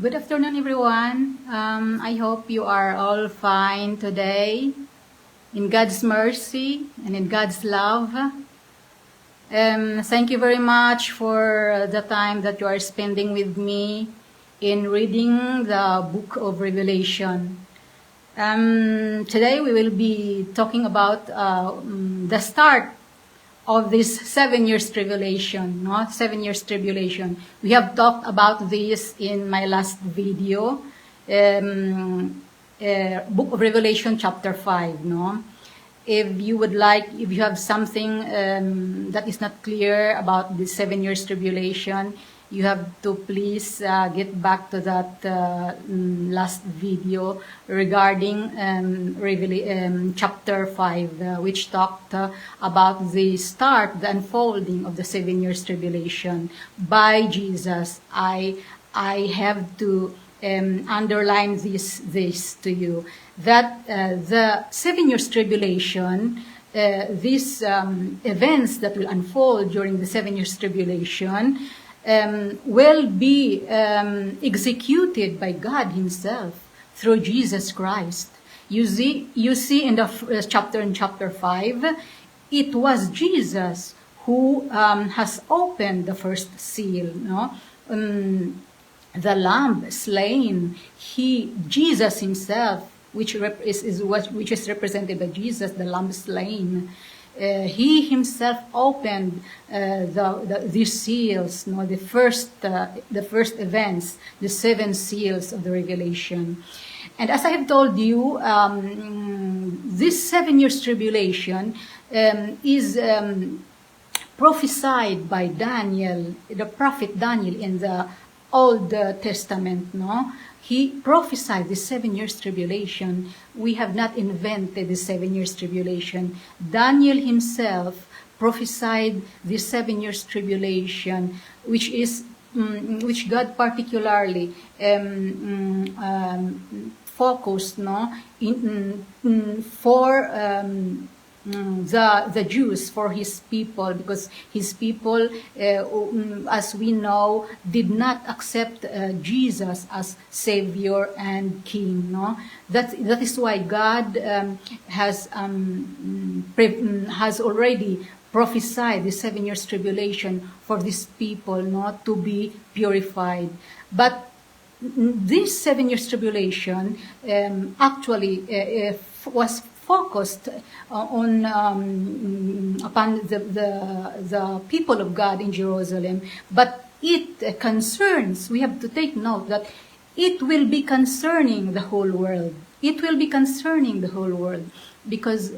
Good afternoon, everyone. I hope you are all fine today in God's mercy and in God's love. Thank you very much for the time that you are spending with me in reading the book of Revelation. Today we will be talking about the start of this 7 years tribulation, 7 years tribulation. We have talked about this in my last video, book of Revelation chapter 5, If you would like, if you have something that is not clear about the 7 years tribulation, you have to please get back to that last video regarding chapter 5, which talked about the start, the unfolding of the 7 years tribulation by Jesus. I have to underline this to you, that the 7 years tribulation, these events that will unfold during the 7 years tribulation, will be executed by God Himself through Jesus Christ. You see in the chapter 5, it was Jesus who has opened the first seal. The lamb slain, Jesus Himself, which is represented by Jesus, the lamb slain. He Himself opened these seals, the first events, the 7 seals of the Revelation. And as I have told you, this 7 years tribulation is prophesied by Daniel, the prophet Daniel, in the Old Testament. He prophesied the 7 years tribulation. We have not invented the 7 years tribulation. Daniel himself prophesied the 7 years tribulation, which God particularly focused for the Jews, for His people, because His people, as we know, did not accept Jesus as Savior and King. That is why God has already prophesied the 7 years tribulation for these people not to be purified. But this 7 years tribulation actually was focused on upon the people of God in Jerusalem, but it concerns. We have to take note that it will be concerning the whole world. It will be concerning the whole world, because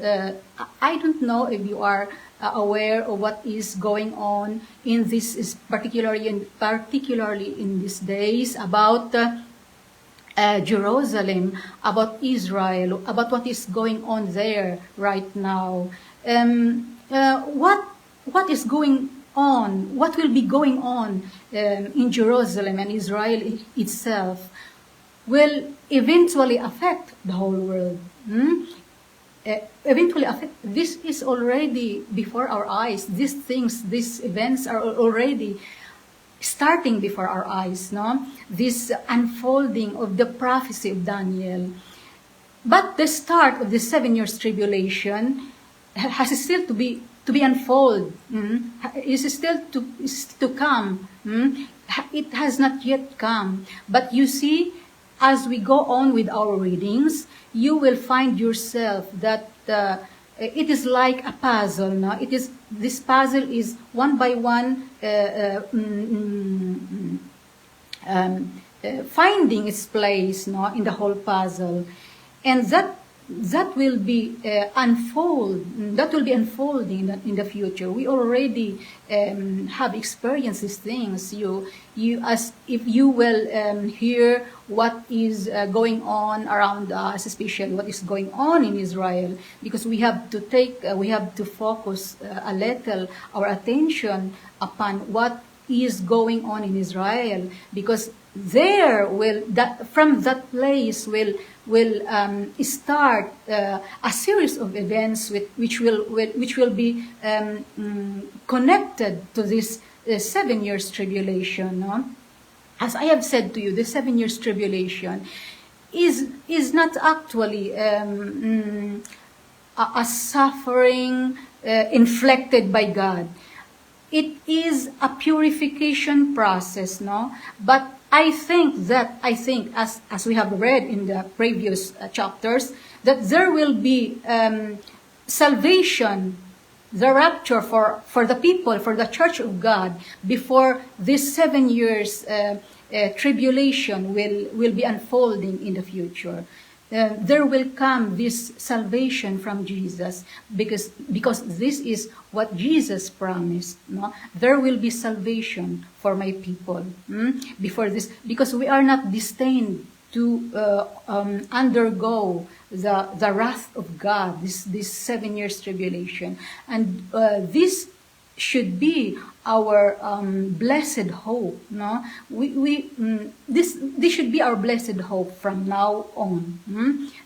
I don't know if you are aware of what is going on in this, particularly in these days, about Jerusalem, about Israel, about what is going on there right now. What is going on? What will be going on in Jerusalem and Israel itself will eventually affect the whole world. Eventually affect. This is already before our eyes. These events are already starting before our eyes, this unfolding of the prophecy of Daniel. But the start of the 7 years tribulation has still to be unfold. Is still to come. It has not yet come. But you see, as we go on with our readings, you will find yourself that it is like a puzzle. This puzzle is one by one finding its place, in the whole puzzle, and that will be unfolding in the future. We already have experienced these things. As if you will hear what is going on around us, especially what is going on in Israel, because we have to focus a little our attention upon what is going on in Israel, because from that place will start a series of events which will be connected to this 7 years tribulation. as I have said to you, the 7 years tribulation is not actually a suffering inflicted by God. It is a purification process, no? But I think, as we have read in the previous chapters, that there will be salvation, the rapture for the people, for the church of God, before this 7 years tribulation will be unfolding in the future. There will come this salvation from Jesus, because this is what Jesus promised. No? There will be salvation for my people before this, because we are not destined to undergo the wrath of God, this 7 years tribulation, and this should be our blessed hope. No, this should be our blessed hope from now on.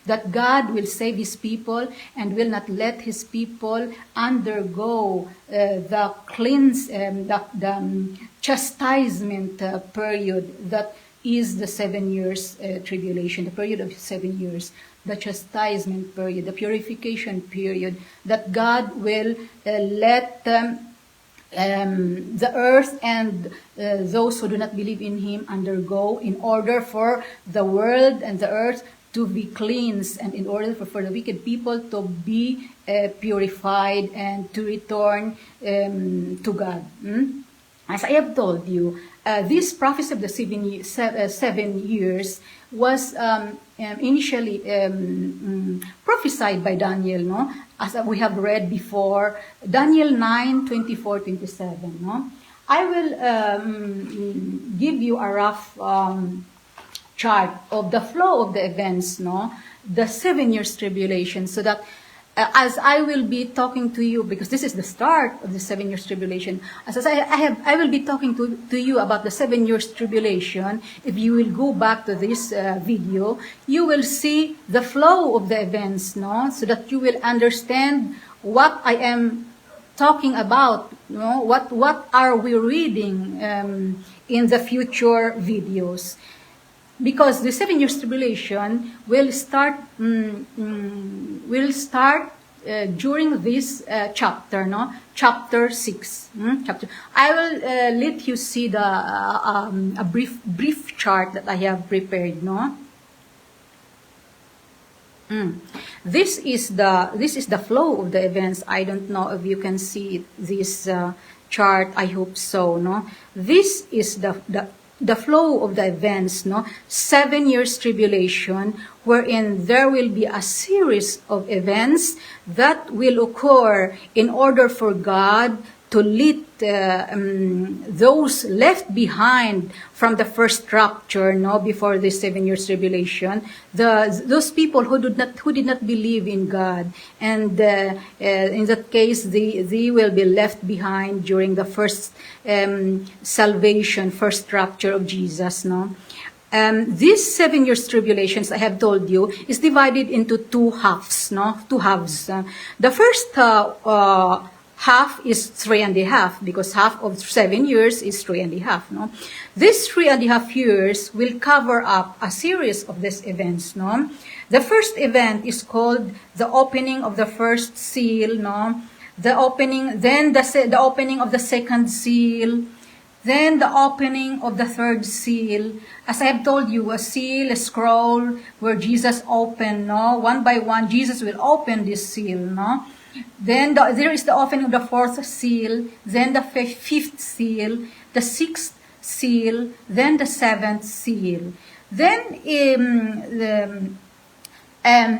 That God will save His people and will not let His people undergo the chastisement period that is the 7 years tribulation, the period of 7 years, the chastisement period, the purification period, that God will let the earth and those who do not believe in Him undergo, in order for the world and the earth to be cleansed, and in order for the wicked people to be purified and to return to God. As I have told you, this prophecy of the 7 years was initially prophesied by Daniel, no? As we have read before, Daniel 9:24-27. No? I will give you a rough chart of the flow of the events, no? The 7 years tribulation, so that as I will be talking to you, because this is the start of the 7 years tribulation, as I will be talking to you about the 7 years tribulation. If you will go back to this video, you will see the flow of the events, no, so that you will understand what I am talking about. No, what are we reading in the future videos? Because the 7 years tribulation will start during this chapter, no? Chapter 6. Chapter. I will let you see a brief chart that I have prepared, no? This is the flow of the events. I don't know if you can see this chart. I hope so, no? This is the flow of the events, no? 7 years tribulation, wherein there will be a series of events that will occur in order for God to lead those left behind from the first rapture, no, before the 7 years tribulation, those people who did not believe in God, and in that case they will be left behind during the first salvation, first rapture of Jesus, no. This 7 years tribulations, I have told you, is divided into two halves, no, two halves. The first half is 3.5, because half of 7 years is 3.5, no? This 3.5 years will cover up a series of these events, no? The first event is called the opening of the first seal, no? The opening, then the opening of the second seal, then the opening of the third seal. As I have told you, a seal, a scroll, where Jesus opened, no? One by one, Jesus will open this seal, no? Then there is the opening of the fourth seal, then the fifth seal, the sixth seal, then the seventh seal. Then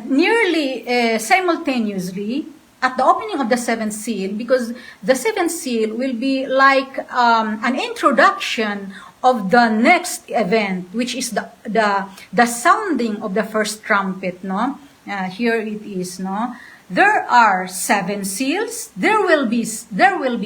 nearly simultaneously, at the opening of the seventh seal, because the seventh seal will be like an introduction of the next event, which is the sounding of the first trumpet, no? Here it is, no? There are 7 seals. There will be,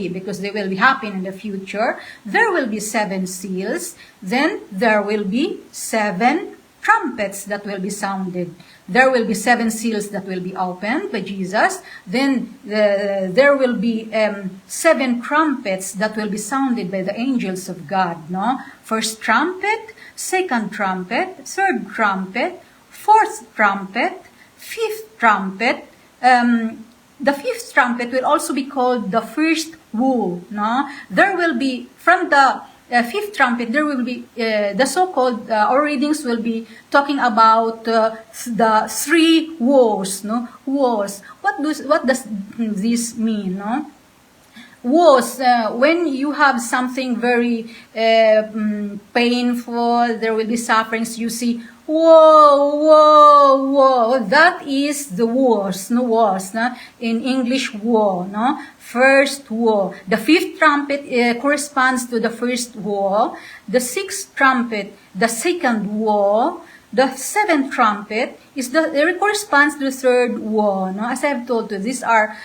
because they will be happening in the future, there will be 7 seals. Then there will be 7 trumpets that will be sounded. There will be 7 seals that will be opened by Jesus. Then there will be 7 trumpets that will be sounded by the angels of God. No, first trumpet, second trumpet, third trumpet, fourth trumpet, fifth trumpet. The fifth trumpet will also be called the first woe. No, there will be from the fifth trumpet, there will be the so-called, our readings will be talking about the 3 woes. No, woes. What does this mean? No, woes. When you have something very painful, there will be sufferings. You see, woe, woe, woe. That is the woes. No, woes. No, in English, woe. No. First woe. The fifth trumpet corresponds to the first woe. The sixth trumpet, the second woe. The seventh trumpet corresponds to the third woe. No? As I have told you, these are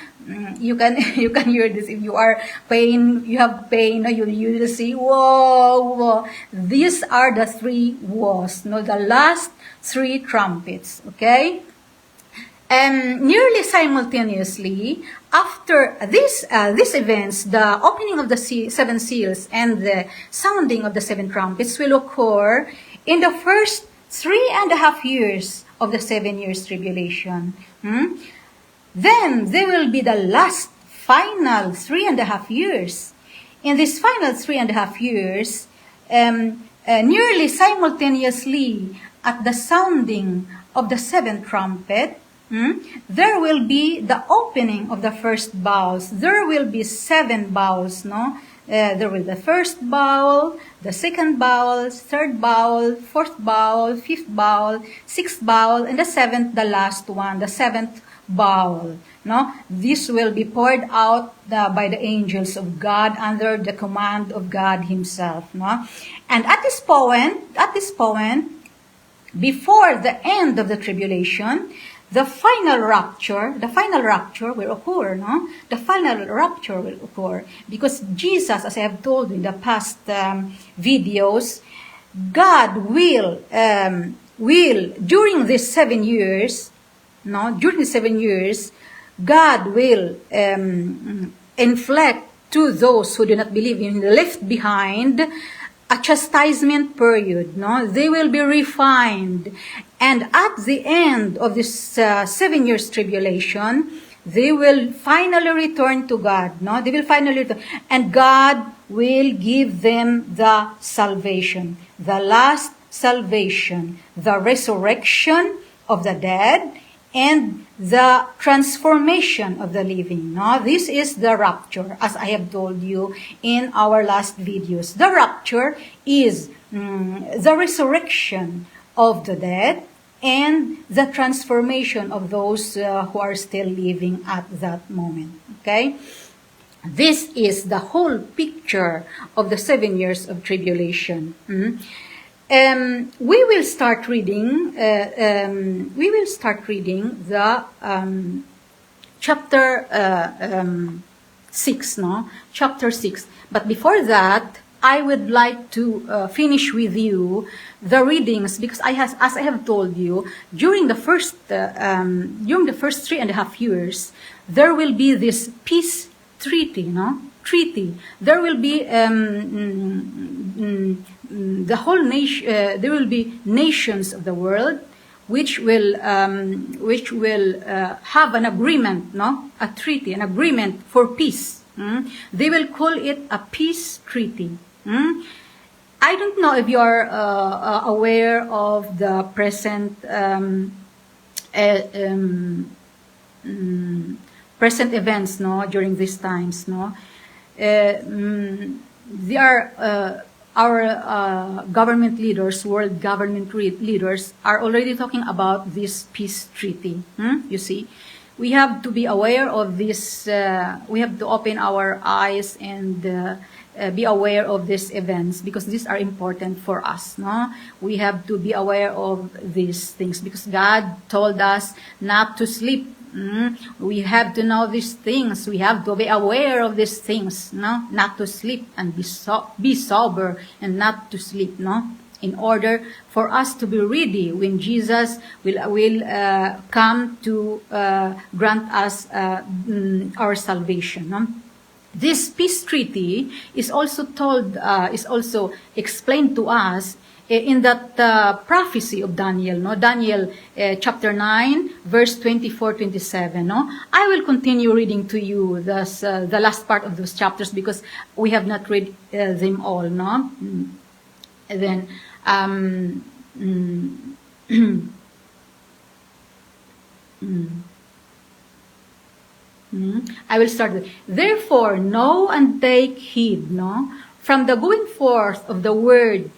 you can hear this if you are pain. You have pain. You will see woe, woe. These are the 3 woes. No, the last 3 trumpets. Okay. Nearly simultaneously, after these events, the opening of the 7 seals and the sounding of the 7 trumpets will occur in the first 3.5 years of the 7 years tribulation. Then there will be the last final 3.5 years. In this final 3.5 years, nearly simultaneously at the sounding of the 7th trumpet, there will be the opening of the first bowls. There will be 7 bowls, no? There will be the first bowl, the second bowl, third bowl, fourth bowl, fifth bowl, sixth bowl, and the 7th, the last one, the 7th bowl. No? This will be poured out by the angels of God under the command of God Himself. No? And at this point, before the end of the tribulation, the final rapture will occur, no? The final rapture will occur because Jesus, as I have told you in the past videos, God will during these 7 years, God will inflict to those who do not believe in left behind a chastisement period. No, they will be refined. And at the end of this 7 years tribulation, they will finally return to God. No, they will finally return, and God will give them the salvation, the last salvation, the resurrection of the dead, and the transformation of the living. No, this is the rapture, as I have told you in our last videos. The rapture is the resurrection of the dead and the transformation of those who are still living at that moment. Okay? This is the whole picture of the 7 years of tribulation. We will start reading. The chapter 6. No, chapter 6. But before that, I would like to finish with you the readings, because as I have told you, during the first 3.5 years, there will be this peace treaty. No, treaty. There will be the whole nation. There will be nations of the world which will have an agreement. No, a treaty, an agreement for peace. They will call it a peace treaty. I don't know if you are aware of the present present events, no, during these times, no. They are our government leaders, world government leaders, are already talking about this peace treaty. You see, we have to be aware of this. We have to open our eyes and be aware of these events, because these are important for us. No, we have to be aware of these things because God told us not to sleep. We have to know these things. We have to be aware of these things. No, not to sleep and be sober and not to sleep. No, in order for us to be ready when Jesus will come to grant us our salvation. No? This peace treaty is also explained to us in that prophecy of Daniel, no? Daniel chapter 9, verse 24-27. No? I will continue reading to you the last part of those chapters because we have not read them all. No? And then, I will start with, therefore, know and take heed, no, from the going forth of the word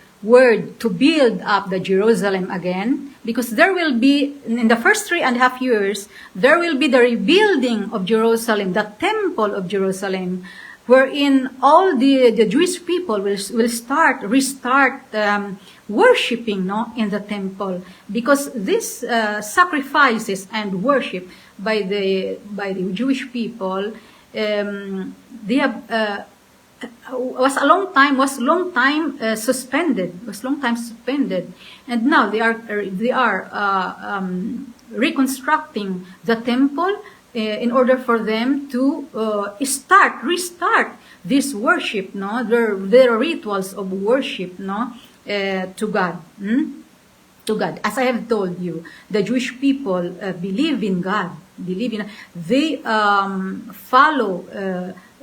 to build up the Jerusalem again, because there will be, in the first 3.5 years, there will be the rebuilding of Jerusalem, the temple of Jerusalem, wherein all the Jewish people will restart worshiping, no, in the temple, because these sacrifices and worship by the Jewish people, they have was long time suspended, and now they are reconstructing the temple in order for them to restart this worship, no, their rituals of worship, no, to God. To God. As I have told you, the Jewish people believe in God. They follow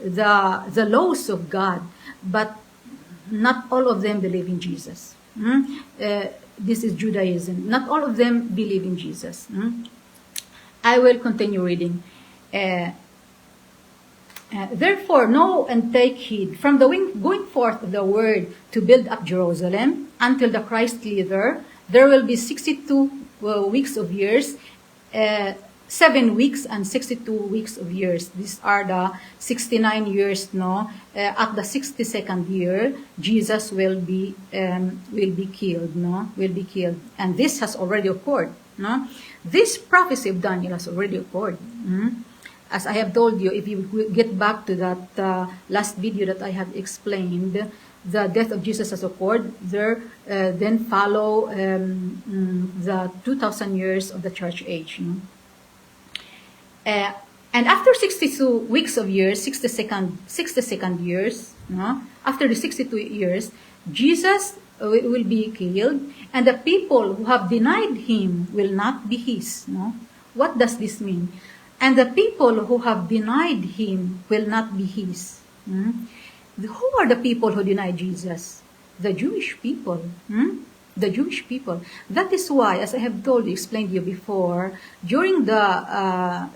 the laws of God, but not all of them believe in Jesus. This is Judaism. Not all of them believe in Jesus. I will continue reading. Therefore, know and take heed from the going forth of the word to build up Jerusalem until the Christ leader. There will be 62 weeks of years, 7 weeks and 62 weeks of years. These are the 69 years. No, at the 62nd year, Jesus will be killed. No, will be killed, and this has already occurred. No, this prophecy of Daniel has already occurred. As I have told you, if you get back to that last video that I have explained, the death of Jesus has occurred. There, then follow the 2,000 years of the church age. No? And after 62 weeks of years, 62nd years, no? After the 62 years, Jesus will be killed, and the people who have denied him will not be his. No? What does this mean? And the people who have denied him will not be his. Who are the people who deny Jesus? The Jewish people. The Jewish people. That is why, as I have explained to you before, during the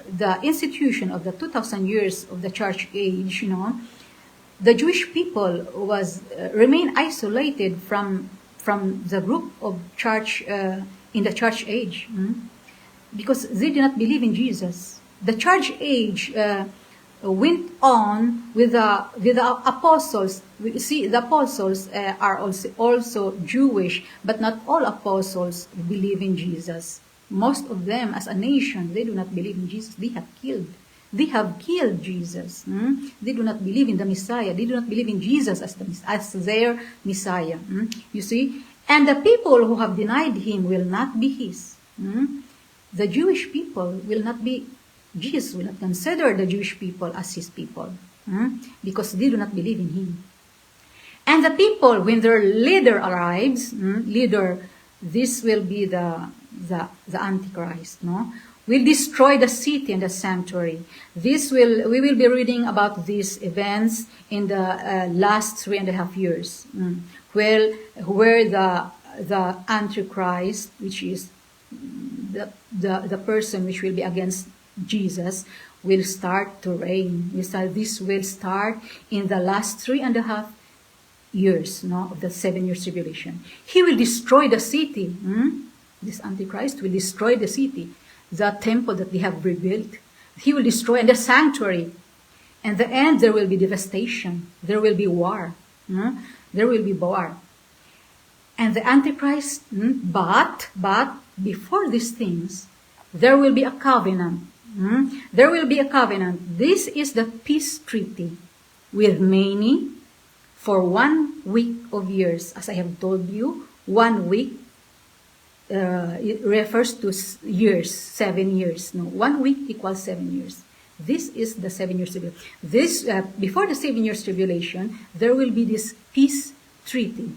institution of the 2,000 years of the church age, you know, the Jewish people remain isolated from the group of church in the church age, because they do not believe in Jesus. The church age went on with the apostles. See, the apostles are also Jewish, but not all apostles believe in Jesus. Most of them, as a nation, they do not believe in Jesus. They have killed Jesus. They do not believe in the Messiah. They do not believe in Jesus as their Messiah. You see, and the people who have denied him will not be his. The Jewish people will not be. Jesus will not consider the Jewish people as his people, because they do not believe in him. And the people, when their leader arrives, this will be the Antichrist, no? Will destroy the city and the sanctuary. We will be reading about these events in the last 3.5 years, where the Antichrist, which is the person which will be against Jesus, will start to reign. This will start in the last 3.5 years, no, of the 7 years tribulation. He will destroy the city. This Antichrist will destroy the city, the temple that they have rebuilt. He will destroy, and the sanctuary. And the end, there will be devastation. There will be war. There will be war. And the Antichrist, but before these things, there will be a covenant. There will be a covenant. This is the peace treaty with many for 1 week of years. As I have told you, 1 week it refers to years, 7 years. No, 1 week equals 7 years. This is the 7 years tribulation. This before the 7 years tribulation, there will be this peace treaty.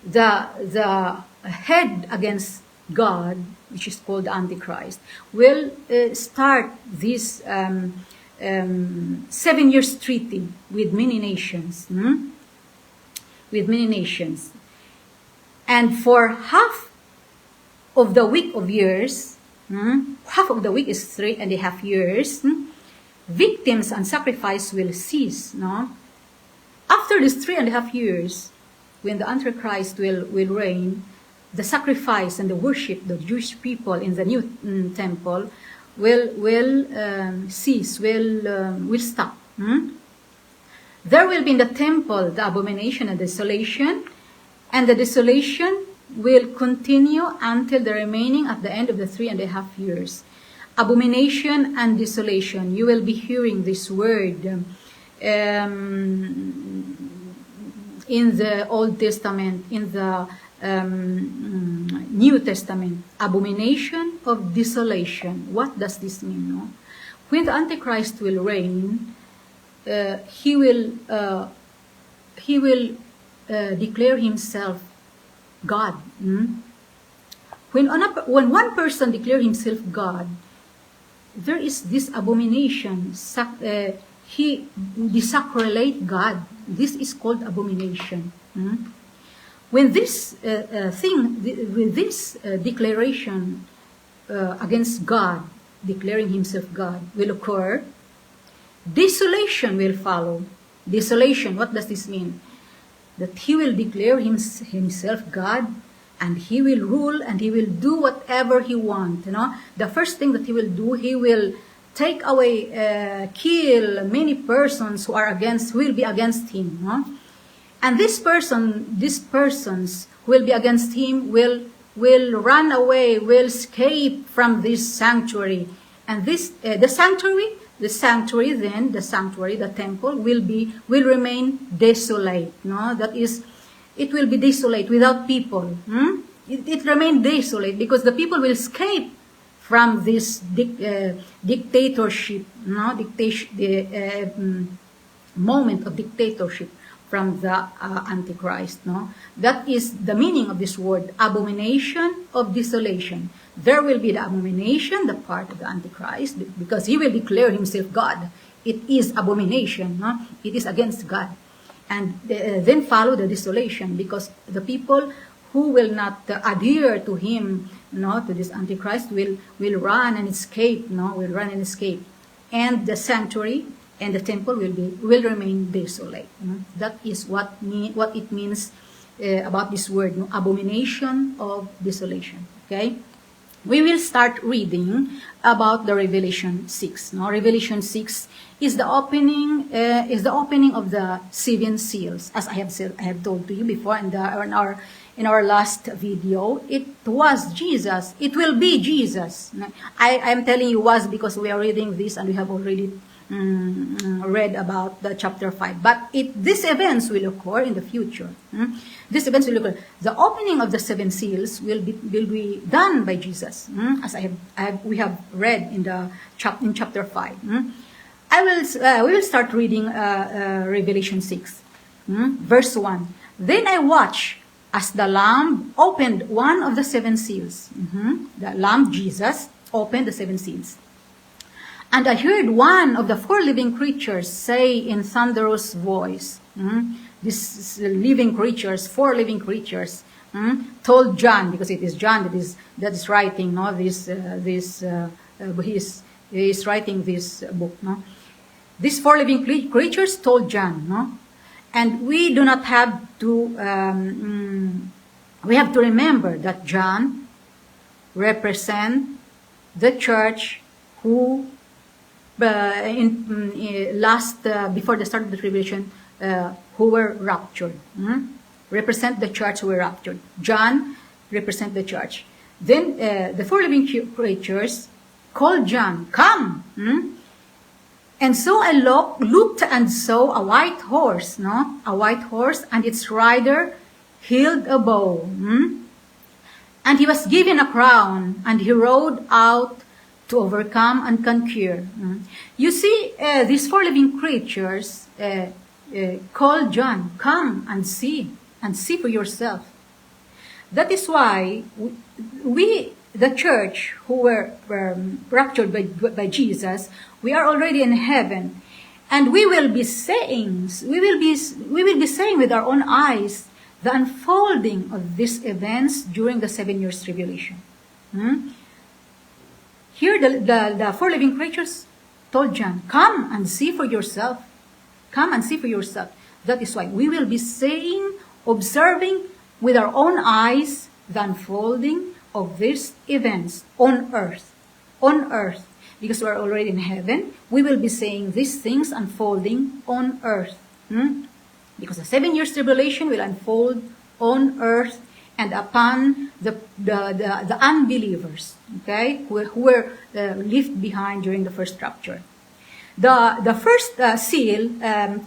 The head against God, which is called Antichrist, will start this 7 years treaty with many nations. With many nations. And for half of the week of years, half of the week is 3.5 years, victims and sacrifice will cease. No? After these 3.5 years, when the Antichrist will reign, the sacrifice and the worship, the Jewish people in the new temple will cease, will stop. There will be in the temple the abomination and desolation, and the desolation will continue until the remaining at the end of the 3.5 years. Abomination and desolation. You will be hearing this word in the Old Testament, in the New Testament. Abomination of desolation. What does this mean? No? When the Antichrist will reign, he will declare himself God. When one person declares himself God, there is this abomination. He desacralate God. This is called abomination. When this declaration against God, declaring himself God, will occur, desolation will follow. Desolation, what does this mean? That he will declare himself God, and he will rule, and he will do whatever he wants. The first thing that he will do, he will take away, kill many persons who will be against him. And these persons who will be against him will run away, will escape from this sanctuary. And the temple will remain desolate. That is, it will be desolate without people. It remain desolate because the people will escape from this dictatorship, the moment of dictatorship from the Antichrist. That is the meaning of this word, abomination of desolation. There will be the abomination, the part of the Antichrist, because he will declare himself God. It is abomination. It is against God. And then follow the desolation, because the people who will not adhere to him, to this Antichrist, will run and escape. Will run and escape. And the sanctuary and the temple will remain desolate. That is what it means about this word, abomination of desolation. Okay. We will start reading about the Revelation 6. Revelation 6 is the opening of the 7 seals, as I have told to you before in our last video. It was Jesus. It will be Jesus. I am telling you was because we are reading this and we have already read about the chapter 5. But these events will occur in the future. These events will occur. The opening of the 7 seals will be done by Jesus, as we have read in chapter 5. We will start reading Revelation 6, verse 1. Then I watched as the Lamb opened one of the 7 seals. The Lamb Jesus opened the 7 seals. And I heard one of the 4 living creatures say in thunderous voice, these living creatures, 4 living creatures, told John, because it is John that is writing, he is writing this book. These 4 living creatures told John, and we do not have to, we have to remember that John represents the church who before the start of the tribulation, who were raptured. Represent the church who were raptured. John represent the church. Then the 4 living creatures called John, come. And so I looked and saw a white horse, a white horse, and its rider, held a bow, and he was given a crown, and he rode out to overcome and conquer. You see, these four living creatures called John, come and see for yourself. That is why we the church who were raptured by Jesus, we are already in heaven, and we will be saying with our own eyes the unfolding of these events during the 7 years tribulation. Here the four living creatures told John, come and see for yourself. Come and see for yourself. That is why we will be saying, observing with our own eyes the unfolding of these events on earth. On earth. Because we are already in heaven, we will be saying these things unfolding on earth. Because the 7 years tribulation will unfold on earth and upon the unbelievers, okay, who were left behind during the first rapture. The first seal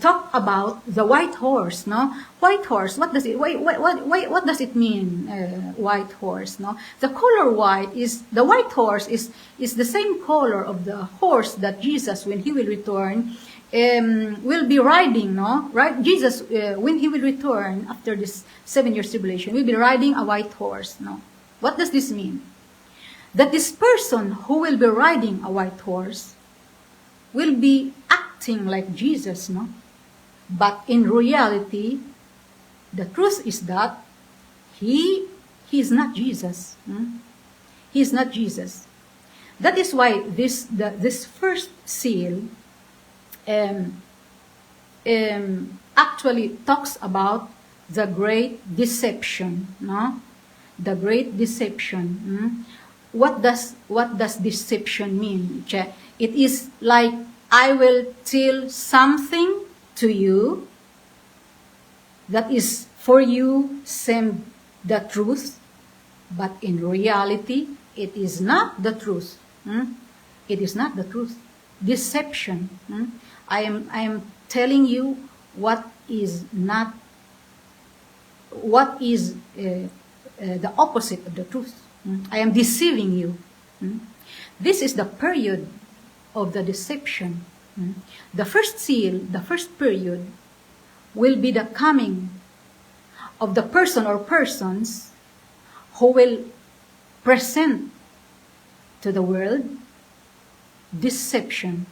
talk about the white horse. No, white horse. What does it? What does it mean? White horse. No, the color white is the white horse is the same color of the horse that Jesus, when he will return, will be riding. No, right? Jesus, when he will return after this 7 years tribulation, will be riding a white horse. No, what does this mean? That this person who will be riding a white horse will be acting like Jesus, no? But in reality, the truth is that he is not Jesus. He is not Jesus. That is why this first seal actually talks about the great deception, no? The great deception. What does deception mean? It is like, I will tell something to you that is for you seem the truth, but in reality, it is not the truth. It is not the truth. Deception. I am telling you what is not, what is the opposite of the truth. I am deceiving you. This is the period of the deception. The first seal, the first period, will be the coming of the person or persons who will present to the world deception.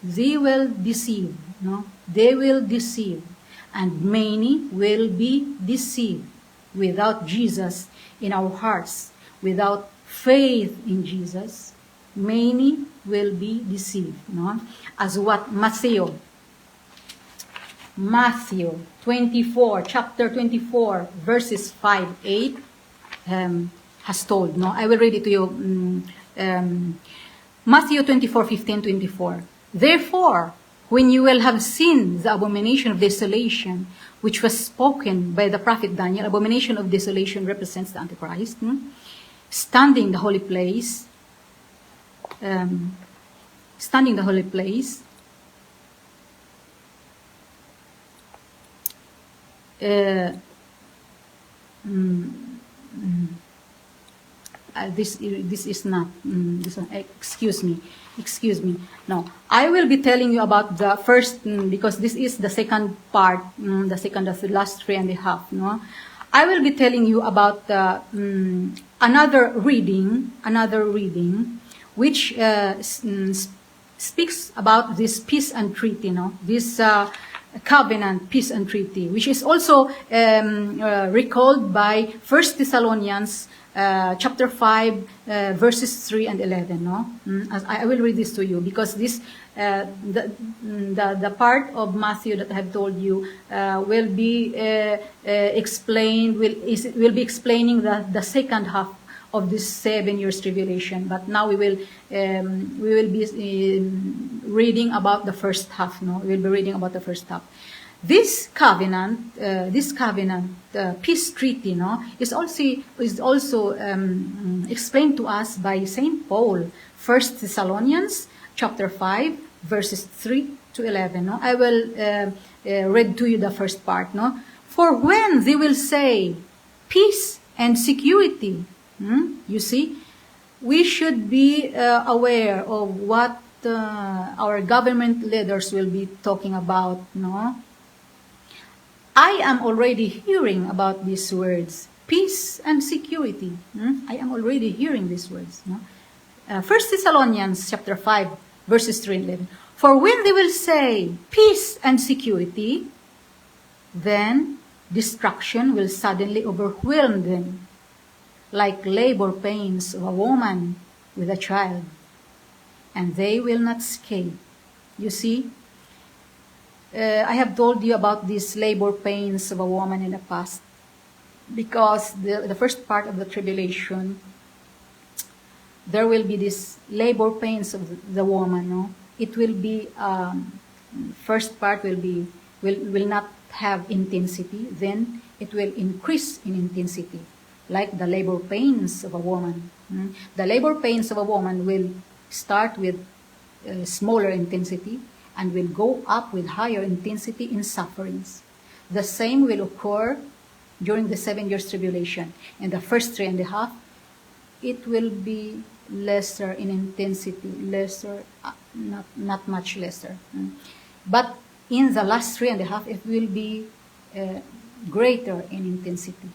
They will deceive. No? They will deceive. And many will be deceived without Jesus in our hearts, without faith in Jesus. Many will be deceived, no? As what Matthew 24, chapter 24, verses 5-8 has told. No, I will read it to you. Matthew 24:15-24. Therefore, when you will have seen the abomination of desolation, which was spoken by the prophet Daniel, abomination of desolation represents the Antichrist, standing in the holy place. Standing in the holy place. This is not. This one, excuse me. No, I will be telling you about the first, because this is the second part, the second of the last 3.5. No, I will be telling you about another reading, which speaks about this peace and treaty, this covenant, peace and treaty, which is also recalled by 1 Thessalonians chapter 5, verses 3 and 11. As I will read this to you, because this the part of Matthew that I have told you will be explained. Will be explaining the second half of this 7 years tribulation. But now we will be reading about the first half. No, we will be reading about the first half. This covenant, peace treaty, is also explained to us by Saint Paul, 1 Thessalonians chapter 5, verses 3 to 11. I will read to you the first part. For when they will say, peace and security, you see, we should be aware of what our government leaders will be talking about, no? I am already hearing about these words, peace and security. I am already hearing these words. No? 1 Thessalonians chapter 5, verses 3 and 11. For when they will say peace and security, then destruction will suddenly overwhelm them, like labor pains of a woman with a child, and they will not escape. You see, I have told you about these labor pains of a woman in the past, because the first part of the tribulation, there will be this labor pains of the woman. No? It will be first part will not have intensity, then it will increase in intensity, like the labor pains of a woman. The labor pains of a woman will start with smaller intensity and will go up with higher intensity in sufferings. The same will occur during the 7 years tribulation. In the first 3.5, it will be lesser in intensity, lesser, not much lesser. But in the last 3.5, it will be greater in intensity.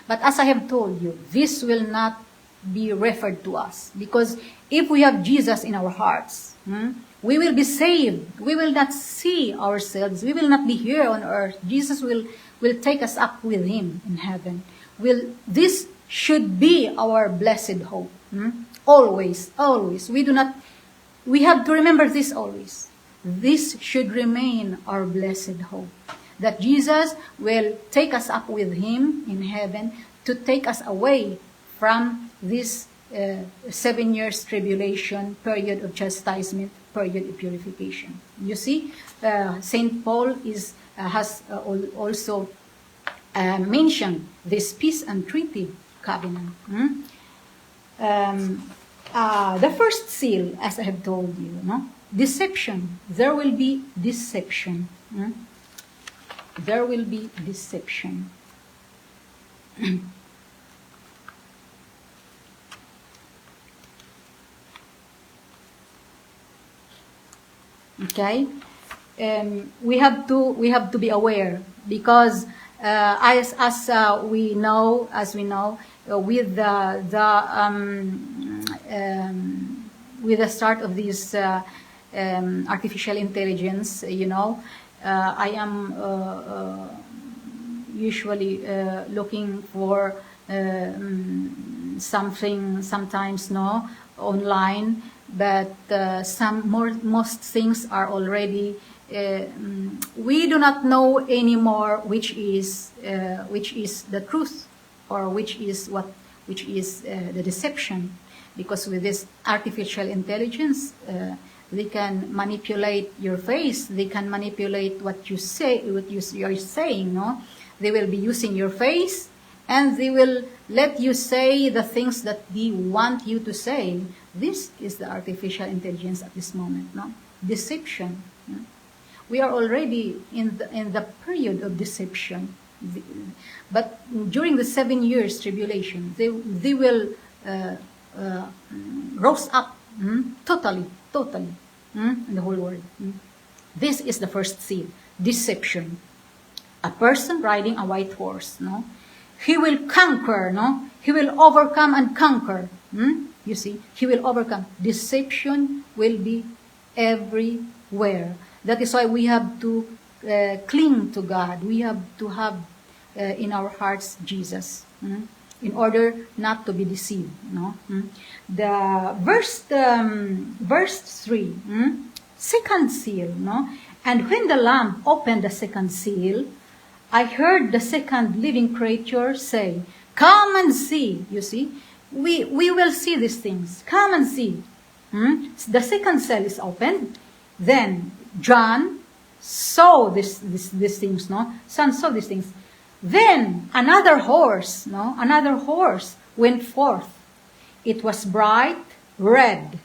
But as I have told you, this will not be referred to us, because if we have Jesus in our hearts, we will be saved. We will not see ourselves. We will not be here on earth. Jesus will take us up with him in heaven. This should be our blessed hope. Always, always. We have to remember this always. This should remain our blessed hope, that Jesus will take us up with him in heaven to take us away from this 7 years tribulation, period of chastisement, period of purification. You see, St. Paul has also mentioned this peace and treaty covenant. The first seal, as I have told you, no? Deception. There will be deception. There will be deception. Okay, we have to be aware, because as we know, with the start of this artificial intelligence, I am usually looking for something sometimes online, but most things are already we do not know anymore which is the truth, or which is the deception, because with this artificial intelligence they can manipulate your face, they can manipulate what you say, what you're saying. They will be using your face, and they will let you say the things that they want you to say. This is the artificial intelligence at this moment, deception. We are already in the period of deception, but during the 7 years tribulation, they will rose up totally in the whole world. This is the first seal, deception. A person riding a white horse, he will conquer, he will overcome and conquer. You see, he will overcome. Deception will be everywhere. That is why we have to cling to God. We have to have in our hearts Jesus, in order not to be deceived. The verse 3, second seal. And when the Lamb opened the second seal, I heard the second living creature say, "Come and see." You see, we will see these things. Come and see. The second seal is opened. Then John saw these things. Son saw these things. Then another horse. Another horse went forth. It was bright red,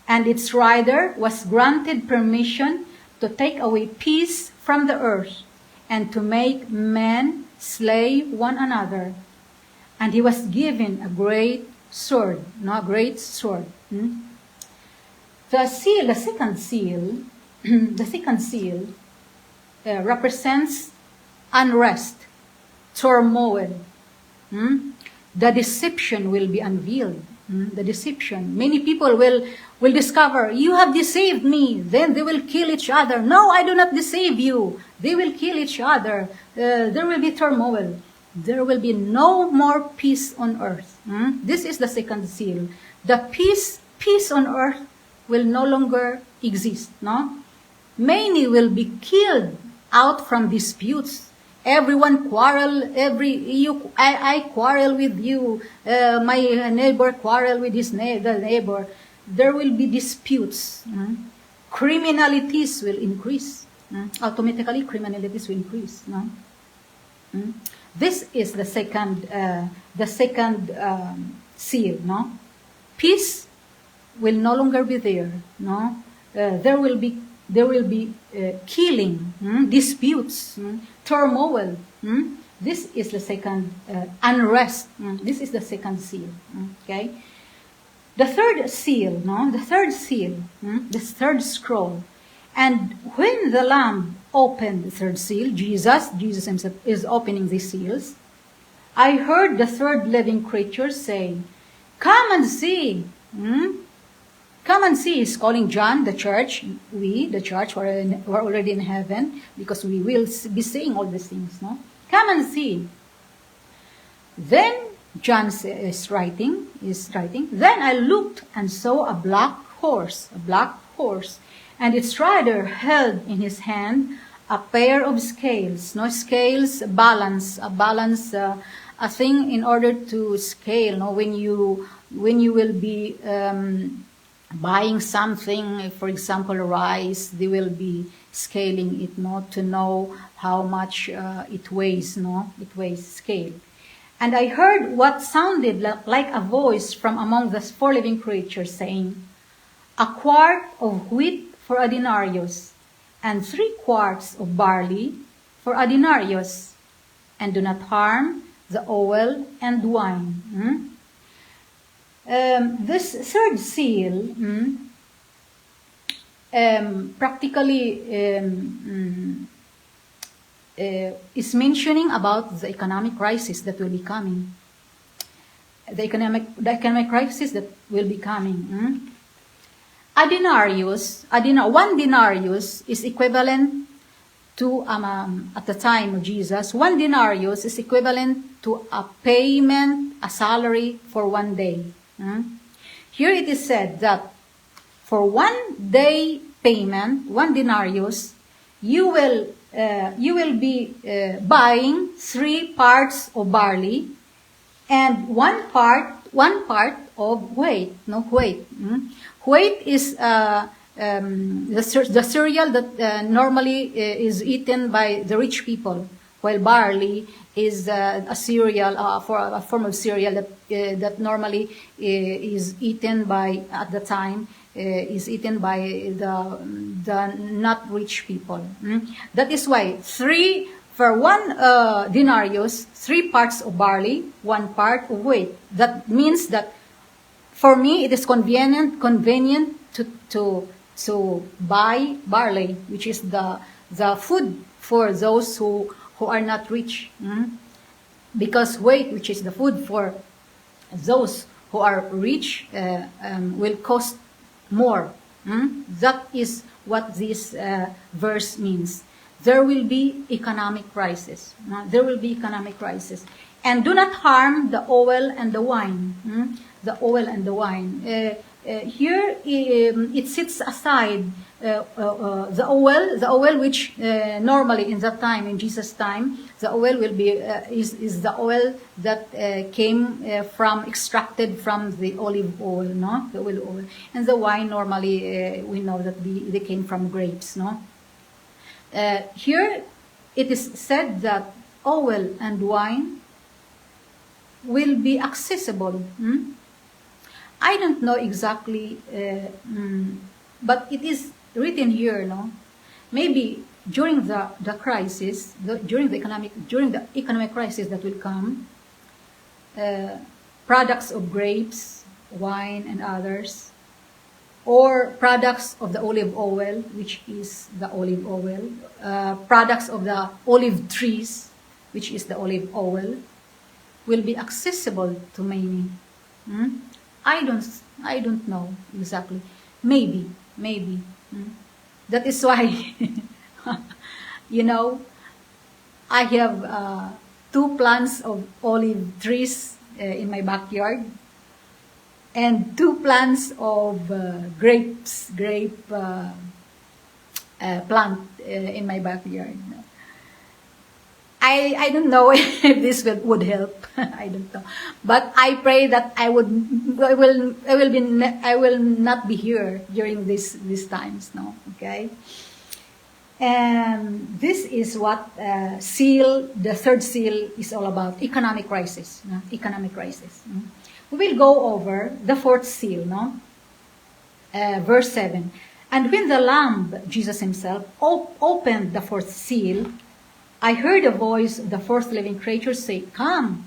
and its rider was granted permission to take away peace from the earth and to make men slay one another. And he was given a great sword, no, a great sword. The seal, the second seal, the second seal represents unrest, turmoil. The deception will be unveiled. The deception. Many people will discover, you have deceived me. Then they will kill each other. No, I do not deceive you. They will kill each other. There will be turmoil. There will be no more peace on earth. This is the second seal. The peace on earth will no longer exist. No, many will be killed out from disputes. Everyone quarrel. I quarrel with you. My neighbor quarrel with the neighbor. There will be disputes. Criminalities will increase. Automatically, criminalities will increase. No? This is the second seal. No, peace will no longer be there. No, there will be killing, disputes, turmoil. This is the second unrest. This is the second seal. Okay, the third seal. No, the third seal. The third scroll. And when the Lamb opened the third seal, Jesus himself is opening the seals. I heard the third living creature say, "Come and see." Come and see. He's calling John, the church. We, the church, we're already in heaven because we will be seeing all these things. No, come and see. Then John is writing. Then I looked and saw a black horse, and its rider held in his hand a pair of scales. No, scales, a thing in order to scale. No, when you will be buying something, for example, rice, they will be scaling it, to know how much it weighs. No, it weighs, scale. And I heard what sounded like a voice from among the four living creatures saying, "A quart of wheat for a denarius, and 3 quarts of barley for a denarius, and do not harm the oil and wine." This third seal practically is mentioning about the economic crisis that will be coming. The economic crisis that will be coming. One denarius is equivalent to, at the time of Jesus, 1 denarius is equivalent to a payment, a salary for 1 day. Here it is said that for 1 day payment, 1 denarius, you will be buying 3 parts of barley and one part of wheat. No, wheat. Wheat is the cereal that normally is eaten by the rich people, while barley is a cereal, a form of cereal that normally is eaten by, at the time, is eaten by the not rich people. That is why for 1 denarius, 3 parts of barley, 1 part of wheat. That means that for me it is convenient to buy barley, which is the food for those who are not rich, because wheat, which is the food for those who are rich, will cost more. That is what this verse means. There will be economic crisis. There will be economic crisis, and do not harm the oil and the wine. The oil and the wine. Here it sits aside the oil which normally in that time, in Jesus' time, the oil will be is the oil that came extracted from the olive oil, no, the olive oil, and the wine normally we know that they came from grapes, no. Here it is said that oil and wine will be accessible. I don't know exactly, but it is written here, no? Maybe during the crisis, during the economic crisis that will come, products of grapes, wine, and others, or products of the olive oil, which is the olive oil, products of the olive trees, which is the olive oil, will be accessible to many. I don't know exactly. Maybe. That is why, I have 2 plants of olive trees in my backyard, and 2 plants of grape plant in my backyard. I don't know if this would help. I don't know, but I pray that I will not be here during these times. No, okay. And this is what the 3rd seal is all about: economic crisis. No? Economic crisis. We will go over the 4th seal. No, verse 7. And when the Lamb, Jesus himself, opened the 4th seal, I heard a voice of the 4th living creature say, "Come."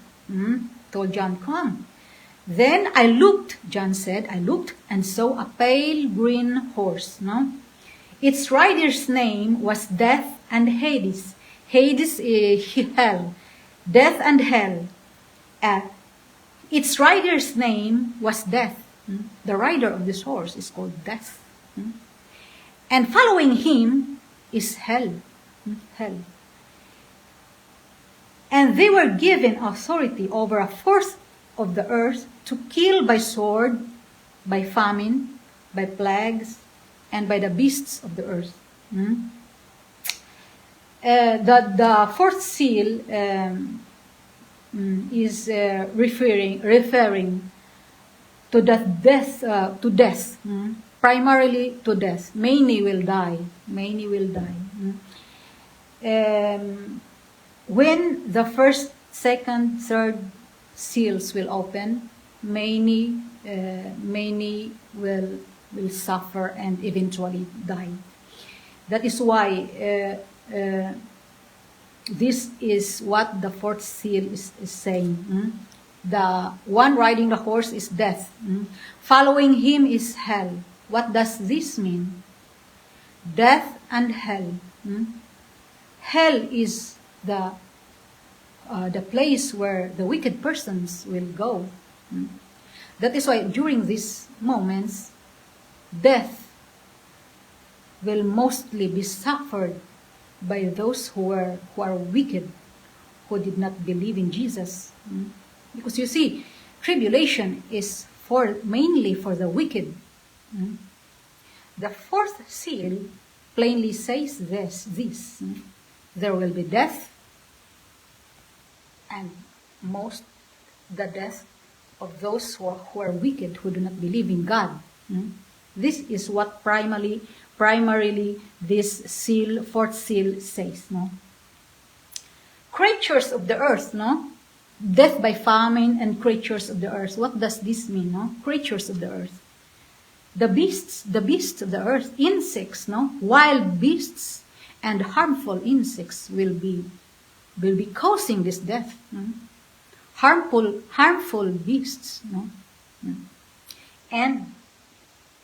Told John, "Come." Then I looked, John said, I looked and saw a pale green horse. No? Its rider's name was Death and Hades. Hades is hell. Death and hell. Its rider's name was Death. The rider of this horse is called Death. And following him is hell. Hell. And they were given authority over 1/4 of the earth to kill by sword, by famine, by plagues, and by the beasts of the earth. The 4th seal is referring to the death, primarily to death. Many will die. When the 1st, 2nd, 3rd seals will open, many will suffer and eventually die. That is why this is what the 4th seal is saying. The one riding the horse is death. Following him is hell. What does this mean? Death and hell. Hell is the place where the wicked persons will go. That is why during these moments, death will mostly be suffered by those who are wicked, who did not believe in Jesus. Because you see, tribulation is mainly for the wicked. The 4th seal plainly says this. There will be death, and the death of those who are wicked, who do not believe in God. This is what primarily this seal, 4th seal says. No? Creatures of the earth, no? Death by famine and creatures of the earth. What does this mean? No? Creatures of the earth. The beasts of the earth, insects, no? Wild beasts and harmful insects will be causing this death. No? Harmful beasts, no? And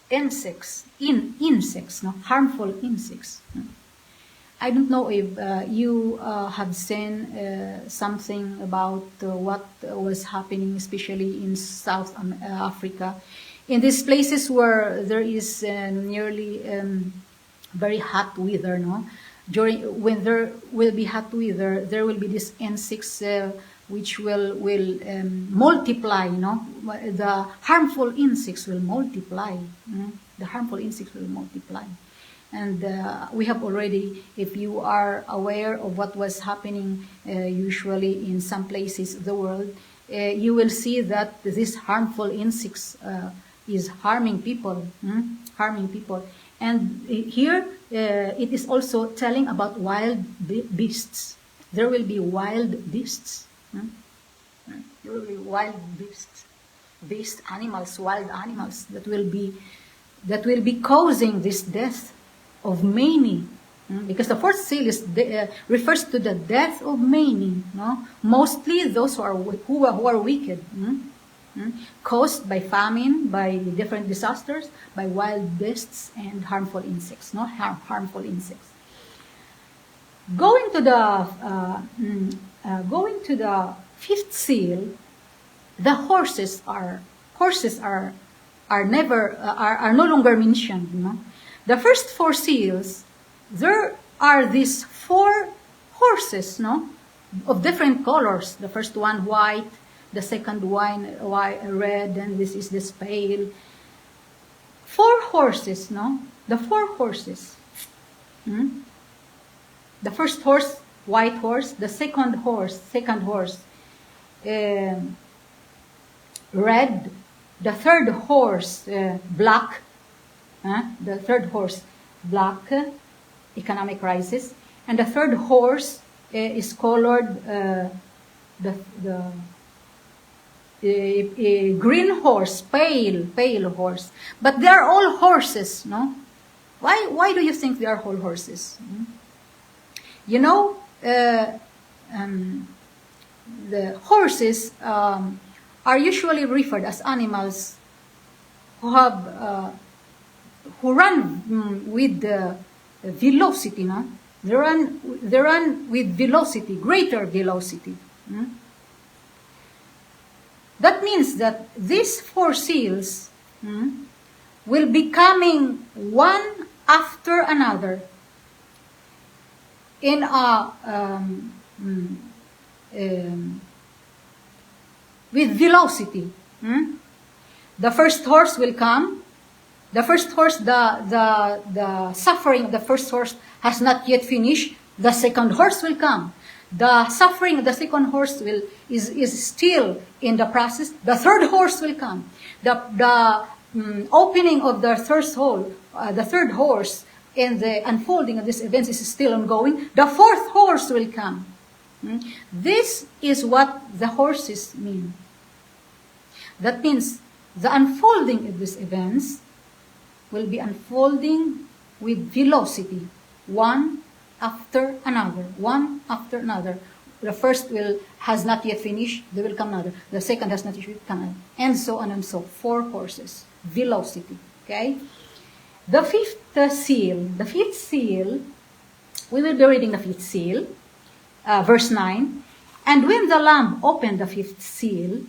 insects, no? Harmful insects. No? I don't know if you have seen something about what was happening, especially in South Africa. In these places where there is nearly very hot weather, no? When there will be hot weather, there will be these insects which will multiply, no? The harmful insects will multiply. The harmful insects will multiply. And we have already, if you are aware of what was happening usually in some places of the world, you will see that these harmful insects is harming people. And here it is also telling about wild beasts. There will be wild beasts. There will be wild beasts, animals, wild animals that will be causing this death of many Because the fourth seal refers to the death of many, no? Mostly those who are wicked, caused by famine, by different disasters, by wild beasts and harmful insects, no? Harmful insects. Going to the fifth seal, the horses are no longer mentioned. No? The first four seals, there are these four horses, no, of different colors. The first one white, the second one red, and this is this pale. Four horses, no, the four horses. The first horse, white horse. The second horse, red. The third horse, black. The third horse, black, economic crisis. And the third horse is colored green horse, pale horse. But they are all horses, no? Why do you think they are all horses? You know, the horses are usually referred as animals who run with velocity, no? They run with velocity, greater velocity. That means that these four seals will be coming one after another in with velocity. The first horse will come. The first horse, the suffering of the first horse has not yet finished. The second horse will come. The suffering of the second horse is still in the process. The third horse will come. The opening of the third horse, and the unfolding of these events is still ongoing. The fourth horse will come. This is what the horses mean. That means the unfolding of these events will be unfolding with velocity, one after another, one after another. The first has not yet finished, there will come another. The second has not yet come another, and so on and so. Four horses, velocity. Okay. The fifth seal, we will be reading the fifth seal, verse 9. And when the Lamb opened the fifth seal,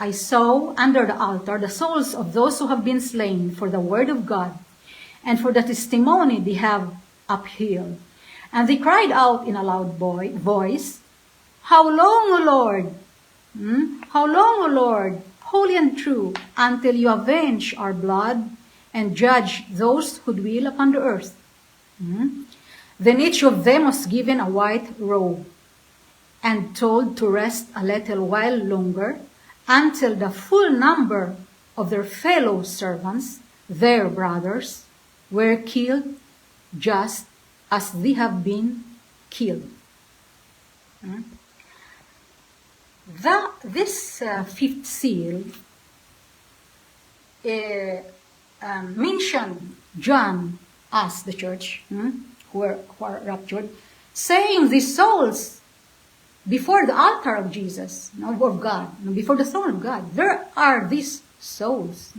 I saw under the altar the souls of those who have been slain for the word of God and for the testimony they have upheld. And they cried out in a loud voice, How long, O Lord? How long, O Lord, holy and true, until you avenge our blood and judge those who dwell upon the earth? Then each of them was given a white robe and told to rest a little while longer until the full number of their fellow servants, their brothers, were killed just as they have been killed. This fifth seal mentioned John as the church who are raptured, saying these souls before the altar of Jesus, of God, before the throne of God. There are these souls.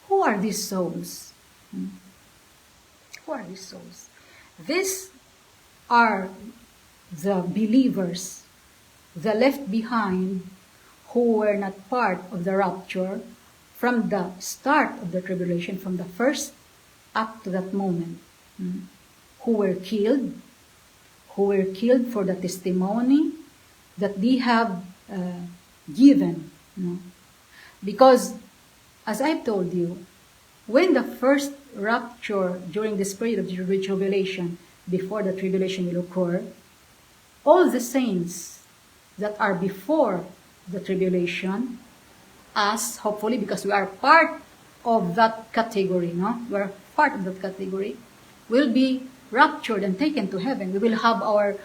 Who are these souls? Who are these souls? These are the believers, the left behind, who were not part of the rapture from the start of the tribulation, from the first up to that moment, who were killed for the testimony that they have given. Because, as I've told you, when the first rapture during this period of the tribulation, before the tribulation will occur, all the saints that are before the tribulation, us, hopefully, because we are part of that category, we are part of that category, will be raptured and taken to heaven. We will have our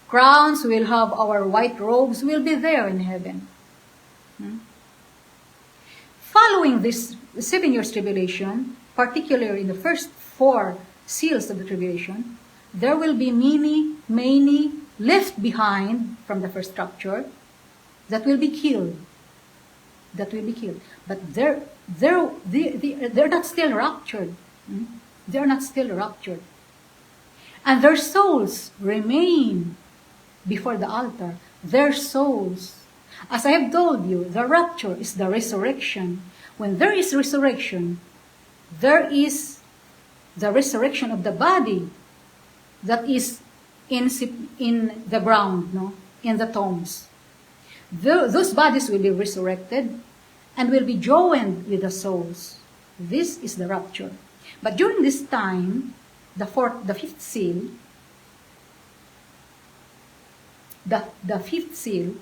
crowns, we will have our white robes, we will be there in heaven. Following this 7 years tribulation, particularly in the first 4 seals of the tribulation, there will be many left behind from the first rapture that will be killed. That will be killed. But they're not still raptured. They're not still raptured. And their souls remain before the altar. Their souls. As I have told you, the rapture is the resurrection. When there is resurrection, there is the resurrection of the body that is in the ground, no? In the tombs. Those bodies will be resurrected and will be joined with the souls. This is the rapture. But during this time, the fifth seal, the fifth seal,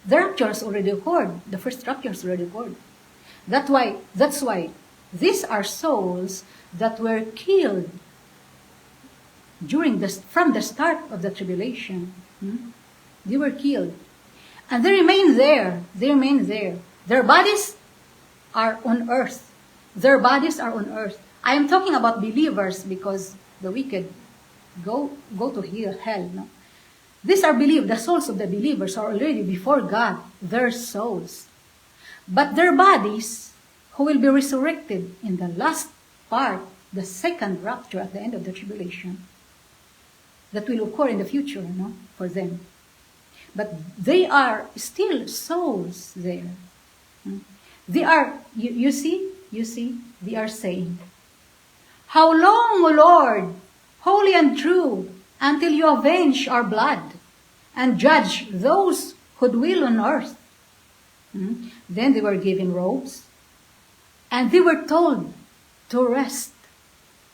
the rapture has already occurred. The first rapture has already occurred. That's why these are souls that were killed from the start of the tribulation. They were killed. And they remain there. They remain there. Their bodies are on earth. Their bodies are on earth. I am talking about believers because the wicked go to hell. No? These are believers. The souls of the believers are already before God. Their souls. But their bodies, who will be resurrected in the last part, the second rapture at the end of the tribulation, that will occur in the future, no, for them. But they are still souls there. They are, you see, they are saying, "How long, O Lord, holy and true, until you avenge our blood and judge those who dwell on earth?" Then they were given robes, and they were told to rest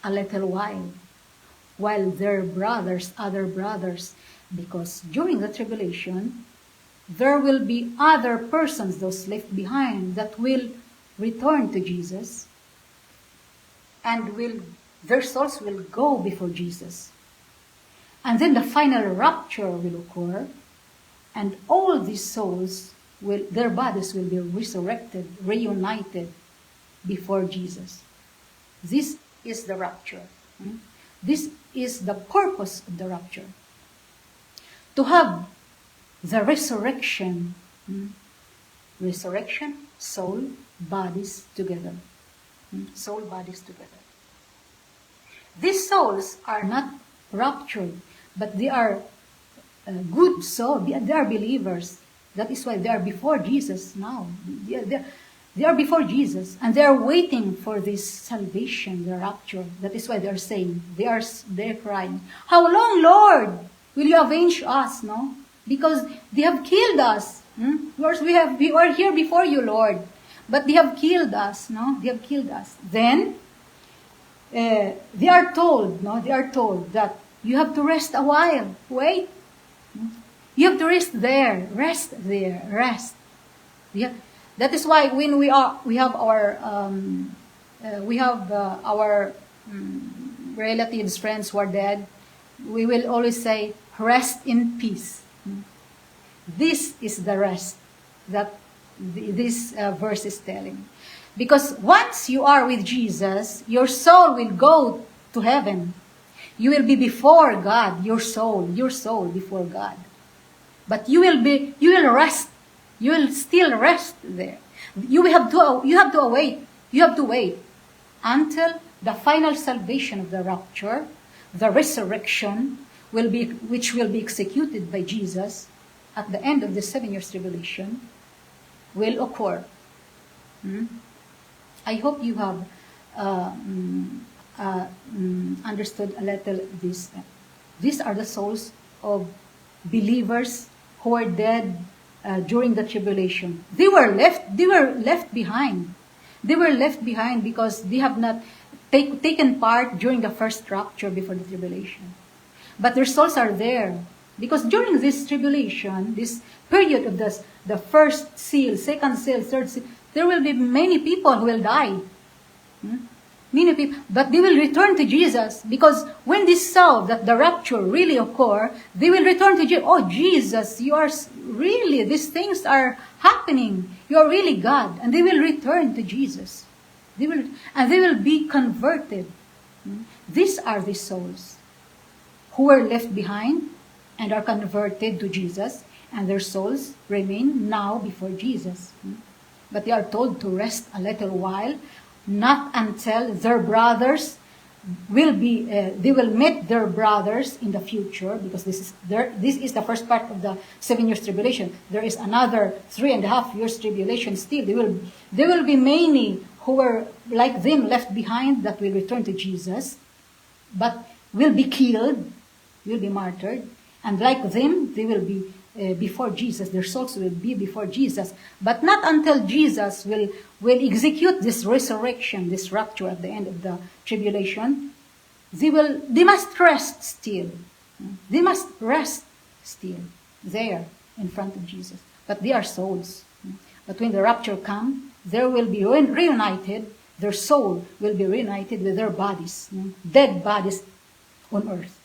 a little while their brothers, other brothers, because during the tribulation, there will be other persons, those left behind, that will return to Jesus, and their souls will go before Jesus. And then the final rapture will occur, and all these souls, their bodies will be resurrected, reunited before Jesus. This is the rapture. This is the purpose of the rapture. To have the resurrection, soul, bodies together. Soul, bodies together. These souls are not raptured, but they are good souls. They are believers. That is why they are before Jesus now. They are before Jesus, and they are waiting for this salvation, the rapture. That is why they are saying, they're crying, "How long, Lord, will you avenge us?" No, because they have killed us. We are here before you, Lord, but they have killed us. No, they have killed us. Then they are told that you have to rest a while. Wait. You have to rest there. Yeah. That is why when we have our relatives, friends who are dead, we will always say, "Rest in peace." This is the rest that this verse is telling. Because once you are with Jesus, your soul will go to heaven. You will be before God, your soul before God. But you will rest. You will still rest there. You have to wait until the final salvation of the rapture, the resurrection, which will be executed by Jesus at the end of the 7 years tribulation, will occur. I hope you have understood a little this. These are the souls of believers who are dead during the tribulation. They were left behind. They were left behind because they have not taken part during the first rapture before the tribulation. But their souls are there. Because during this tribulation, this period of the first seal, second seal, third seal, there will be many people who will die. Many people, but they will return to Jesus, because when they saw that the rapture really occur, they will return to Jesus. "Oh, Jesus, you are really, these things are happening. You are really God." And they will return to Jesus. They will be converted. These are the souls who were left behind and are converted to Jesus, and their souls remain now before Jesus. But they are told to rest a little while, not until their brothers will be, they will meet their brothers in the future, because this is the first part of the 7 years tribulation. There is another 3.5 years tribulation still. There will be many who were like them left behind that will return to Jesus, but will be killed, will be martyred, and like them, they will be before Jesus. Their souls will be before Jesus, but not until Jesus will execute this resurrection, this rapture at the end of the tribulation. They must rest still. They must rest still there in front of Jesus. But they are souls. But when the rapture comes, they will be reunited. Their soul will be reunited with their bodies, dead bodies on earth.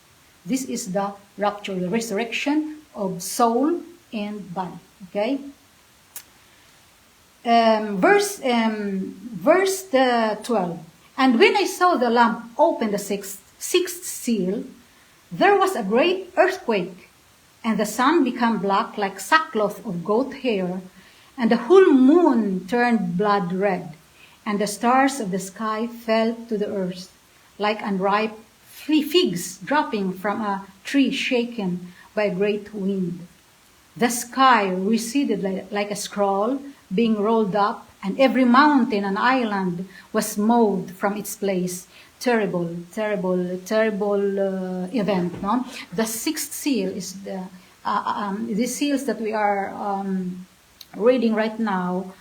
This is the rapture, the resurrection of soul and body. Okay. Verse 12. And when I saw the Lamb open the sixth seal, there was a great earthquake, and the sun became black like sackcloth of goat hair, and the whole moon turned blood red, and the stars of the sky fell to the earth, like unripe figs dropping from a tree shaken by a great wind. The sky receded like a scroll being rolled up, and every mountain and island was moved from its place. Terrible event. No, the sixth seal is the seals that we are reading right now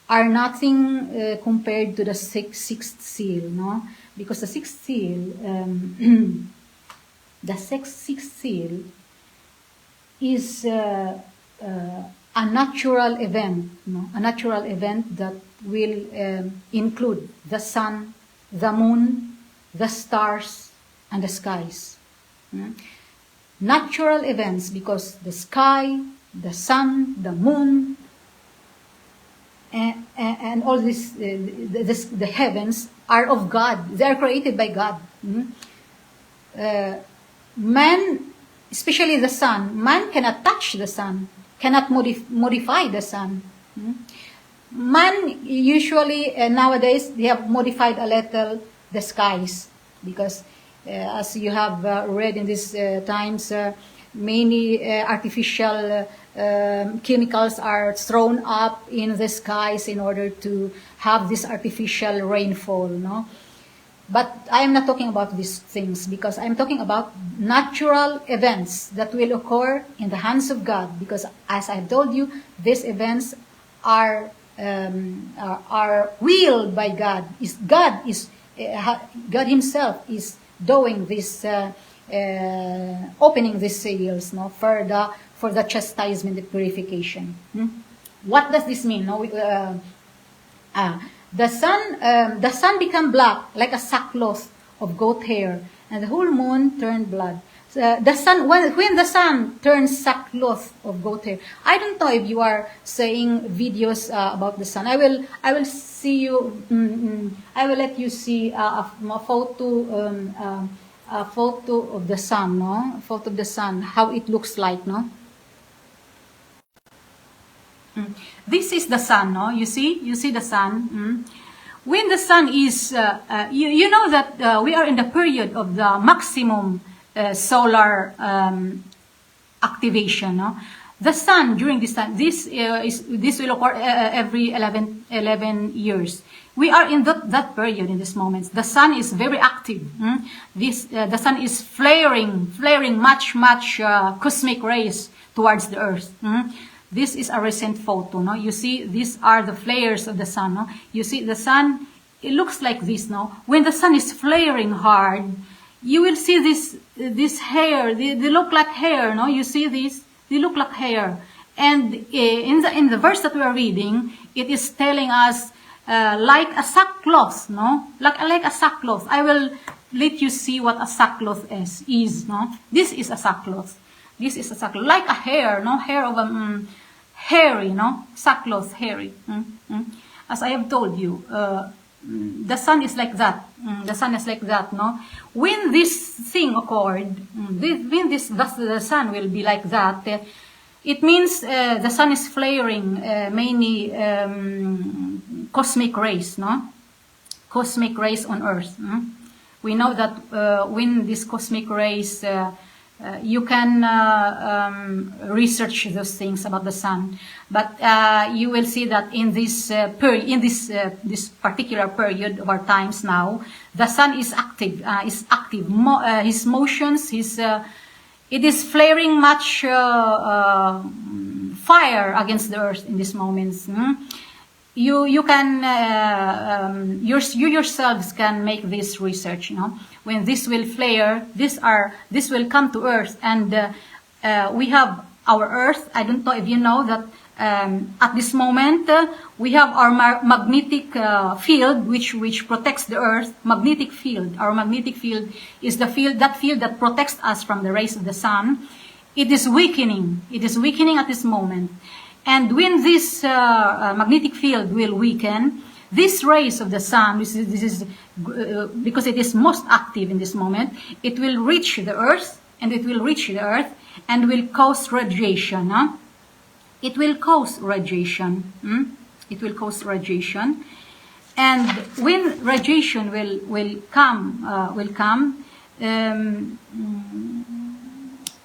are nothing compared to the sixth seal. No, because the sixth seal, sixth seal is a natural event, a natural event that will include the sun, the moon, the stars, and the skies. Natural events, because the sky, the sun, the moon, and all this, the heavens are of God. They are created by God. Man, especially the sun, man cannot touch the sun, cannot modify the sun. Man usually nowadays they have modified a little the skies, because as you have read in these times, many artificial chemicals are thrown up in the skies in order to have this artificial rainfall. No, but I am not talking about these things, because I am talking about natural events that will occur in the hands of God. Because as I have told you, these events are willed by God. God Himself is doing this, opening these seals, no, for the chastisement and purification. What does this mean? No, the sun became black like a sackcloth of goat hair, and the whole moon turned blood. The sun, when the sun turns sackcloth of goat hair, I don't know if you are saying videos about the sun. I will see you. I will let you see a photo of the sun. No, a photo of the sun, how it looks like. No. This is the sun. No, you see the sun. When the sun is, you know that we are in the period of the maximum solar activation. No? The sun during this time, this will occur every 11 years. We are in that period in this moment. The sun is very active. The sun is flaring much cosmic rays towards the earth. This is a recent photo. No, you see these are the flares of the sun. No, you see the sun. It looks like this. No, when the sun is flaring hard, you will see this hair. They look like hair. No, you see this. They look like hair. And in the verse that we are reading, it is telling us like a sackcloth. No, like a sackcloth. I will let you see what a sackcloth is. No, this is a sackcloth. This is a sackcloth, like a hair. No, hair of a hairy. No, sackcloth hairy. As I have told you. the sun is like that. The sun is like that, no? When this thing occurred, the sun will be like that. It means the sun is flaring many cosmic rays, no? Cosmic rays on Earth. We know that when these cosmic rays, you can research those things about the sun, but you will see that in this period, in this particular period of our times now, the sun is active. His motions, it is flaring much fire against the Earth in these moments. You can you yourselves can make this research. You know, when this will flare, this will come to Earth, and we have our Earth. I don't know if you know that at this moment we have our magnetic field, which protects the Earth. Magnetic field. Our magnetic field is that field that protects us from the rays of the sun. It is weakening. It is weakening at this moment. And when this magnetic field will weaken, these rays of the sun, this is because it is most active in this moment, it will reach the Earth, and will cause radiation. It will cause radiation. It will cause radiation, and when radiation will come,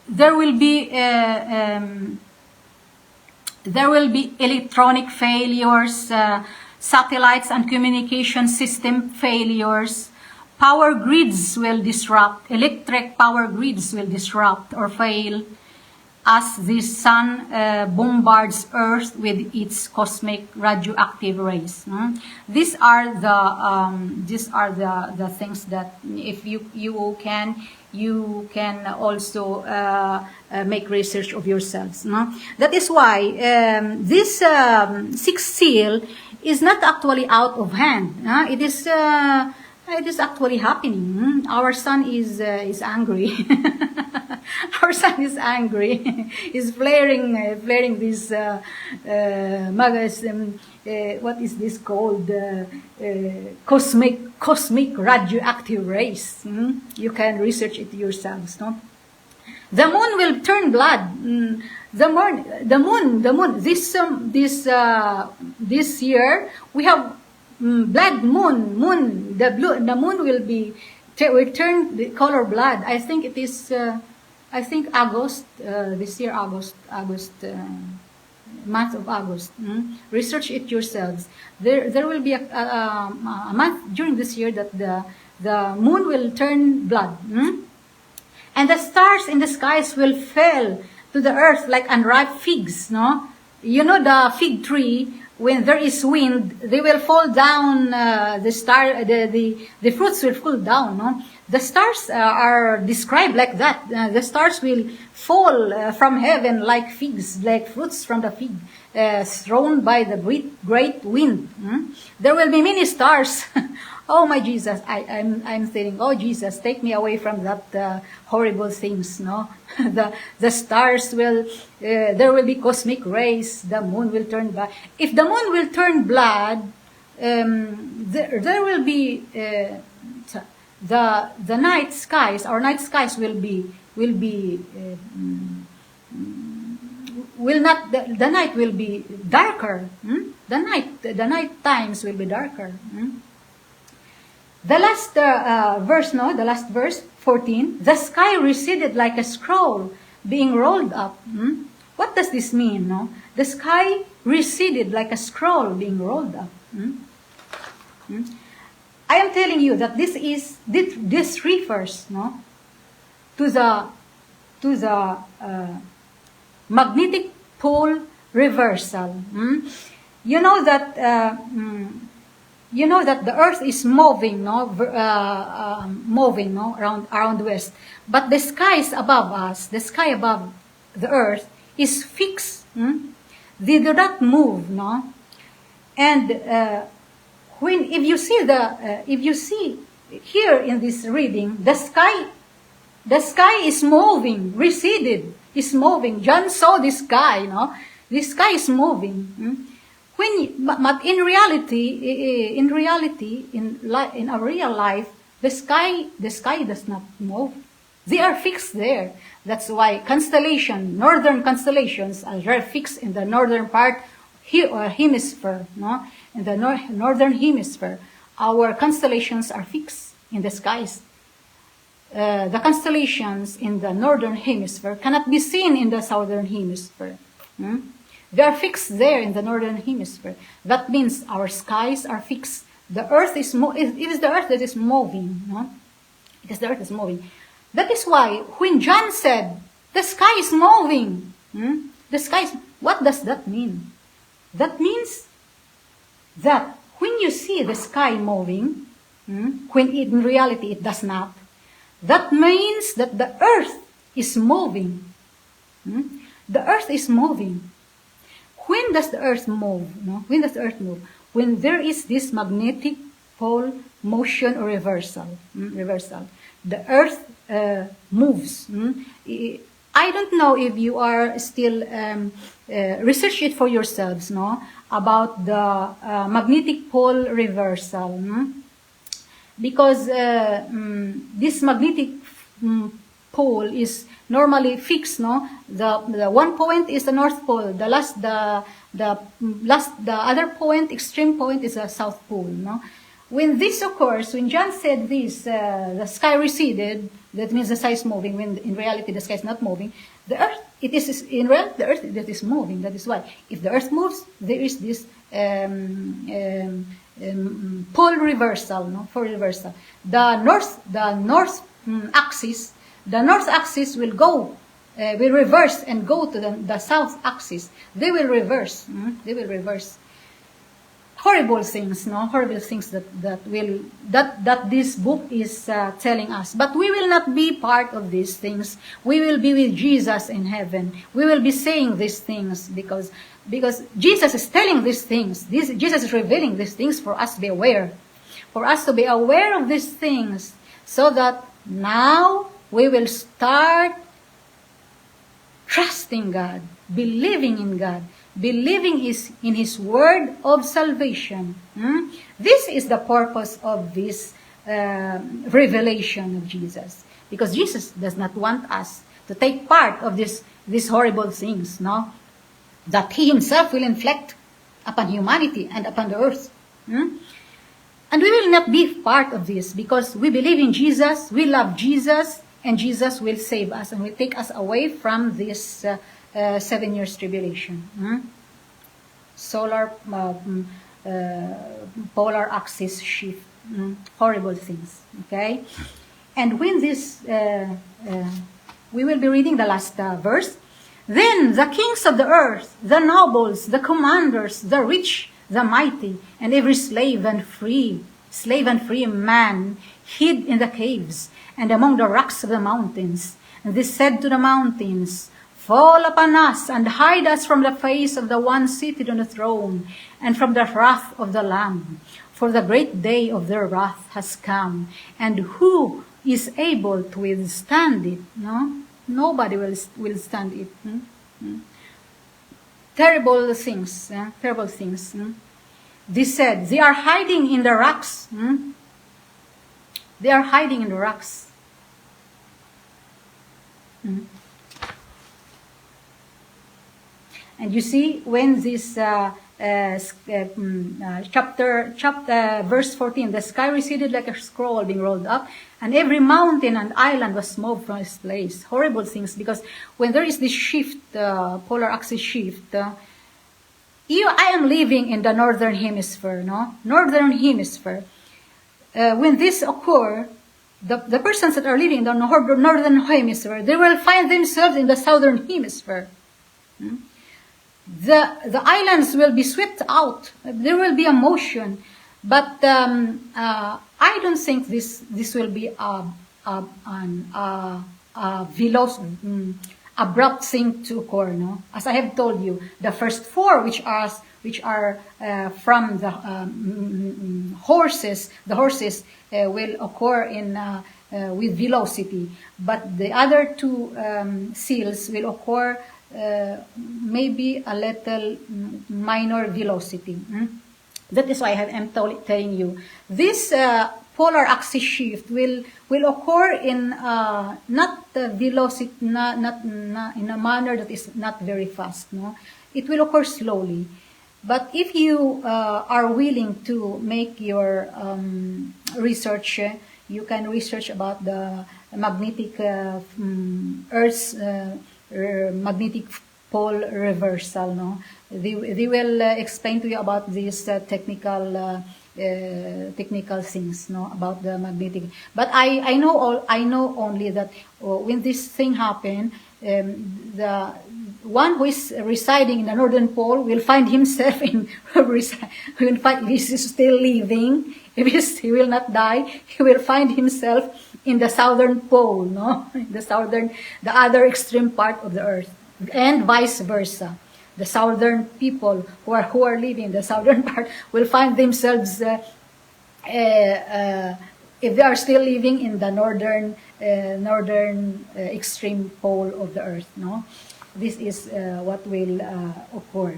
there will be electronic failures, satellites and communication system failures. Power grids will disrupt, electric power grids will disrupt or fail as the sun bombards Earth with its cosmic radioactive rays. These are the things that if you can also make research of yourselves. No? That is why this sixth seal is not actually out of hand. It is actually happening. Our sun is angry. Our sun is angry. Is flaring this what is this called? Cosmic radioactive rays. You can research it yourselves. No? The moon will turn blood. The moon. This year we have blood moon. The moon will turn the color blood. I think it is. I think August. This year August. Month of August. Research it yourselves. There will be a month during this year that the moon will turn blood. And the stars in the skies will fall to the earth like unripe figs. No, you know the fig tree. When there is wind, they will fall down. The fruits will fall down. No? The stars are described like that. The stars will fall from heaven like figs, like fruits from the fig, thrown by the great wind. There will be many stars. Oh my Jesus, I'm saying, oh Jesus, take me away from that horrible things. No, the stars will. There will be cosmic rays. The moon will turn blood. If the moon will turn blood, there will be the night skies. Our night skies will not. The night will be darker. The night times will be darker. The last the last verse, 14, the sky receded like a scroll being rolled up. What does this mean? No? The sky receded like a scroll being rolled up. I am telling you that this refers to the magnetic pole reversal. You know that the Earth is moving, around west, but the skies above us, the sky above the Earth, is fixed. They do not move, no. And if you see here in this reading, the sky is moving, receded, is moving. John saw this sky, no. The sky is moving. But in reality, in our real life, the sky does not move. They are fixed there. That's why northern constellations are very fixed in the northern part hemisphere, no? In the northern hemisphere, our constellations are fixed in the skies. The constellations in the northern hemisphere cannot be seen in the southern hemisphere. They are fixed there in the northern hemisphere. That means our skies are fixed. The earth is it is the earth that is moving. No? It is the earth is moving. That is why when John said, the sky is moving, what does that mean? That means that when you see the sky moving, when in reality it does not, that means that the earth is moving. The earth is moving. When does the earth move? No? When does the earth move? When there is this magnetic pole motion or reversal. The earth moves. I don't know if you are still research it for yourselves, no, about the magnetic pole reversal, because this magnetic pole is normally fixed, no. The one point is the North Pole. The other point, extreme point, is the South Pole, no. When this occurs, when John said this, the sky receded, that means the sky is moving, when in reality the sky is not moving. The earth, it is in reality the earth that is moving. That is why, if the earth moves, there is this pole reversal, no, pole reversal. The north axis will go, will reverse and go to the south axis. They will reverse. They will reverse. Horrible things, no? Horrible things that this book is telling us. But we will not be part of these things. We will be with Jesus in heaven. We will be saying these things because Jesus is telling these things. Jesus is revealing these things for us to be aware. For us to be aware of these things, so that now we will start trusting God, believing in God, believing in His word of salvation. This is the purpose of this revelation of Jesus. Because Jesus does not want us to take part of these horrible things, no? That He Himself will inflict upon humanity and upon the earth. And we will not be part of this because we believe in Jesus, we love Jesus, and Jesus will save us and will take us away from this 7 years tribulation. Solar, polar axis shift. Horrible things. Okay? And when this, we will be reading the last verse. Then the kings of the earth, the nobles, the commanders, the rich, the mighty, and every slave and free man hid in the caves and among the rocks of the mountains. And they said to the mountains, fall upon us and hide us from the face of the one seated on the throne and from the wrath of the Lamb. For the great day of their wrath has come, and who is able to withstand it? No? Nobody will stand it. Terrible things. Terrible things. They said, they are hiding in the rocks. They are hiding in the rocks. And you see, when this verse 14, the sky receded like a scroll being rolled up, and every mountain and island was moved from its place. Horrible things, because when there is this shift, polar axis shift, I am living in the northern hemisphere, no? Northern hemisphere. When this occur, the persons that are living in the northern hemisphere, they will find themselves in the southern hemisphere. The islands will be swept out. There will be a motion, but I don't think this will be abrupt thing to occur. No, as I have told you, the first four, which are from the horses, will occur in with velocity, but the other two seals will occur maybe a little minor velocity. That is why I'm telling you this polar axis shift will occur in not the velocity, not in a manner that is not very fast. No, it will occur slowly. But if you are willing to make your research, you can research about the magnetic Earth's magnetic pole reversal. No, they will explain to you about these technical things, no, about the magnetic. But I know only that when this thing happen, the one who is residing in the northern pole will find himself in will find he is still living. If he will not die, he will find himself in the southern pole, no, in the other extreme part of the earth, and vice versa. The southern people who are living in the southern part will find themselves, if they are still living in the northern extreme pole of the earth. No, this is what will occur.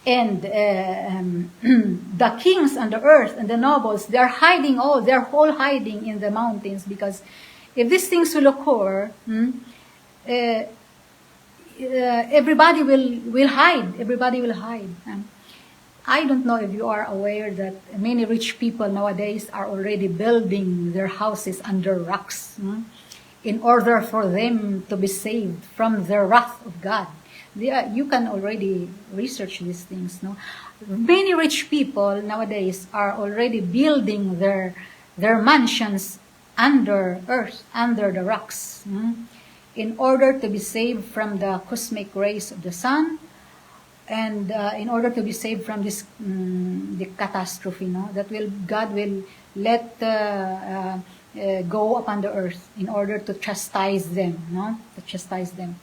And the kings on the earth and the nobles, they are hiding. Oh, they are all hiding in the mountains, because if these things will occur, everybody will hide. Everybody will hide. I don't know if you are aware that many rich people nowadays are already building their houses under rocks, in order for them to be saved from the wrath of God. You can already research these things. No, many rich people nowadays are already building their mansions under earth, under the rocks, in order to be saved from the cosmic rays of the sun, and in order to be saved from this the catastrophe, no, that God will let go upon the earth in order to chastise them, no, to chastise them.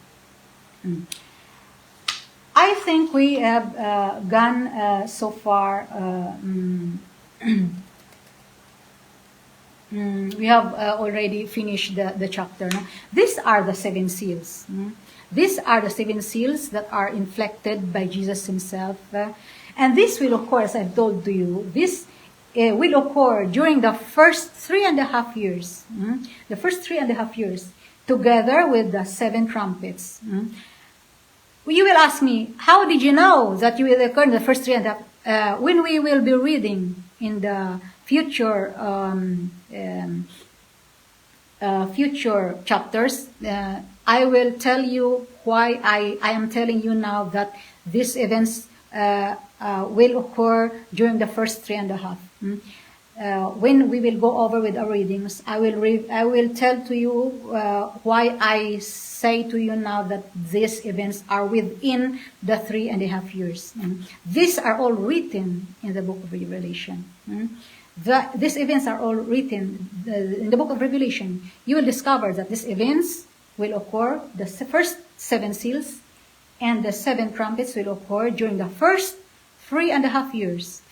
I think we have gone so far. We have already finished the chapter. No? These are the seven seals. These are the seven seals that are inflicted by Jesus himself. And this will occur, as I've told to you, this will occur during the first 3.5 years. The first 3.5 years, together with the seven trumpets. You will ask me, how did you know that you will occur in the first 3.5? When we will be reading in the future future chapters, I will tell you why I am telling you now that these events will occur during the first 3.5. When we will go over with our readings, I will tell to you why I say to you now that these events are within the 3.5 years. These are all written in the book of Revelation. These events are all written in the book of Revelation. You will discover that these events will occur, the first seven seals and the seven trumpets will occur during the first 3.5 years.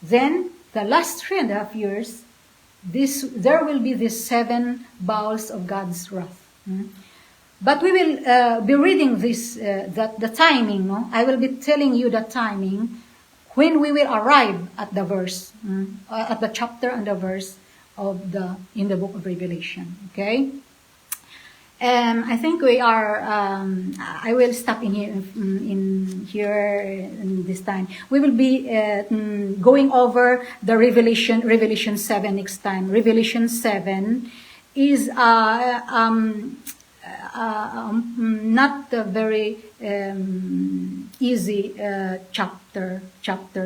Then the last 3.5 years, there will be these seven bowls of God's wrath. But we will be reading this, the timing. No? I will be telling you the timing when we will arrive at the verse, at the chapter and the verse in the book of Revelation. Okay. I think we are. I will stop in here in this time. We will be going over the Revelation 7 next time. Revelation 7 is not a very easy chapter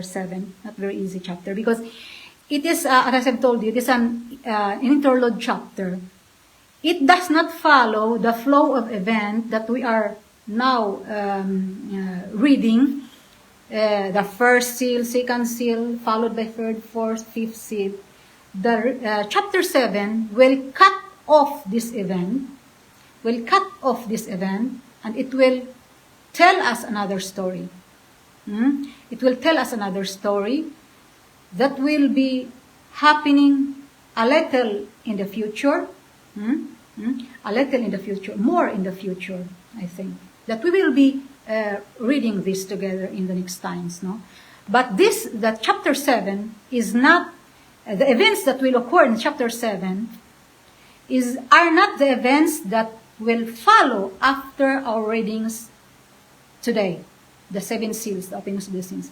7. Not very easy chapter, because it is, as I've told you, it is an interlude chapter. It does not follow the flow of event that we are now reading. The first seal, second seal, followed by third, fourth, fifth seal. The chapter 7 will cut off this event. And it will tell us another story. It will tell us another story that will be happening a little in the future. A a little in the future, more in the future, I think, that we will be reading this together in the next times, no? But the chapter 7 is not, the events that will occur in chapter 7 are not the events that will follow after our readings today, the 7 seals, the openings of the seals.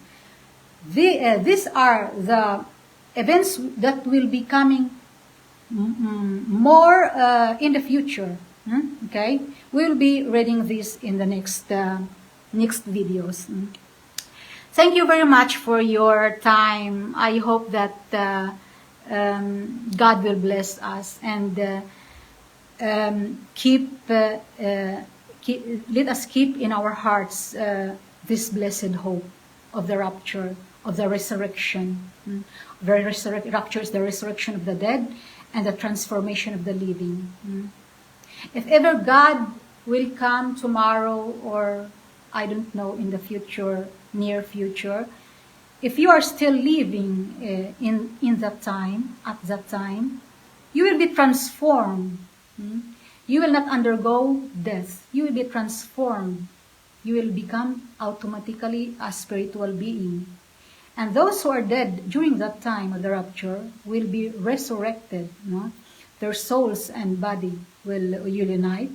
These are the events that will be coming more in the future. Okay, we'll be reading this in the next videos. Thank you very much for your time. I hope that God will bless us and let us keep in our hearts this blessed hope of the rapture, of the resurrection. Rapture is the resurrection of the dead and the transformation of the living. If ever God will come tomorrow, or I don't know, in the future, near future, if you are still living in that time, at that time, you will be transformed. You will not undergo death. You will be transformed. You will become automatically a spiritual being. And those who are dead during that time of the rapture will be resurrected. No? Their souls and body will unite,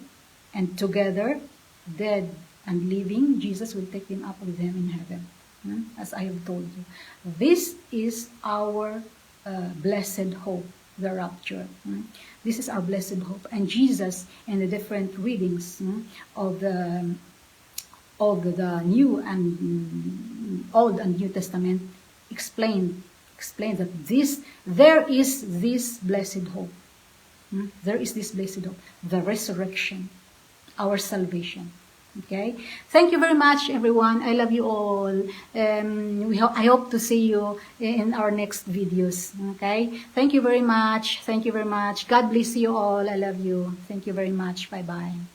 and together, dead and living, Jesus will take them up with him in heaven, as I have told you. This is our blessed hope, the rapture. This is our blessed hope. And Jesus, in the different readings of the New and Old and New Testament, explained that there is this blessed hope. There is this blessed hope, the resurrection, our salvation. Okay? Thank you very much, everyone. I love you all. I hope to see you in our next videos. Okay? Thank you very much. Thank you very much. God bless you all. I love you. Thank you very much. Bye-bye.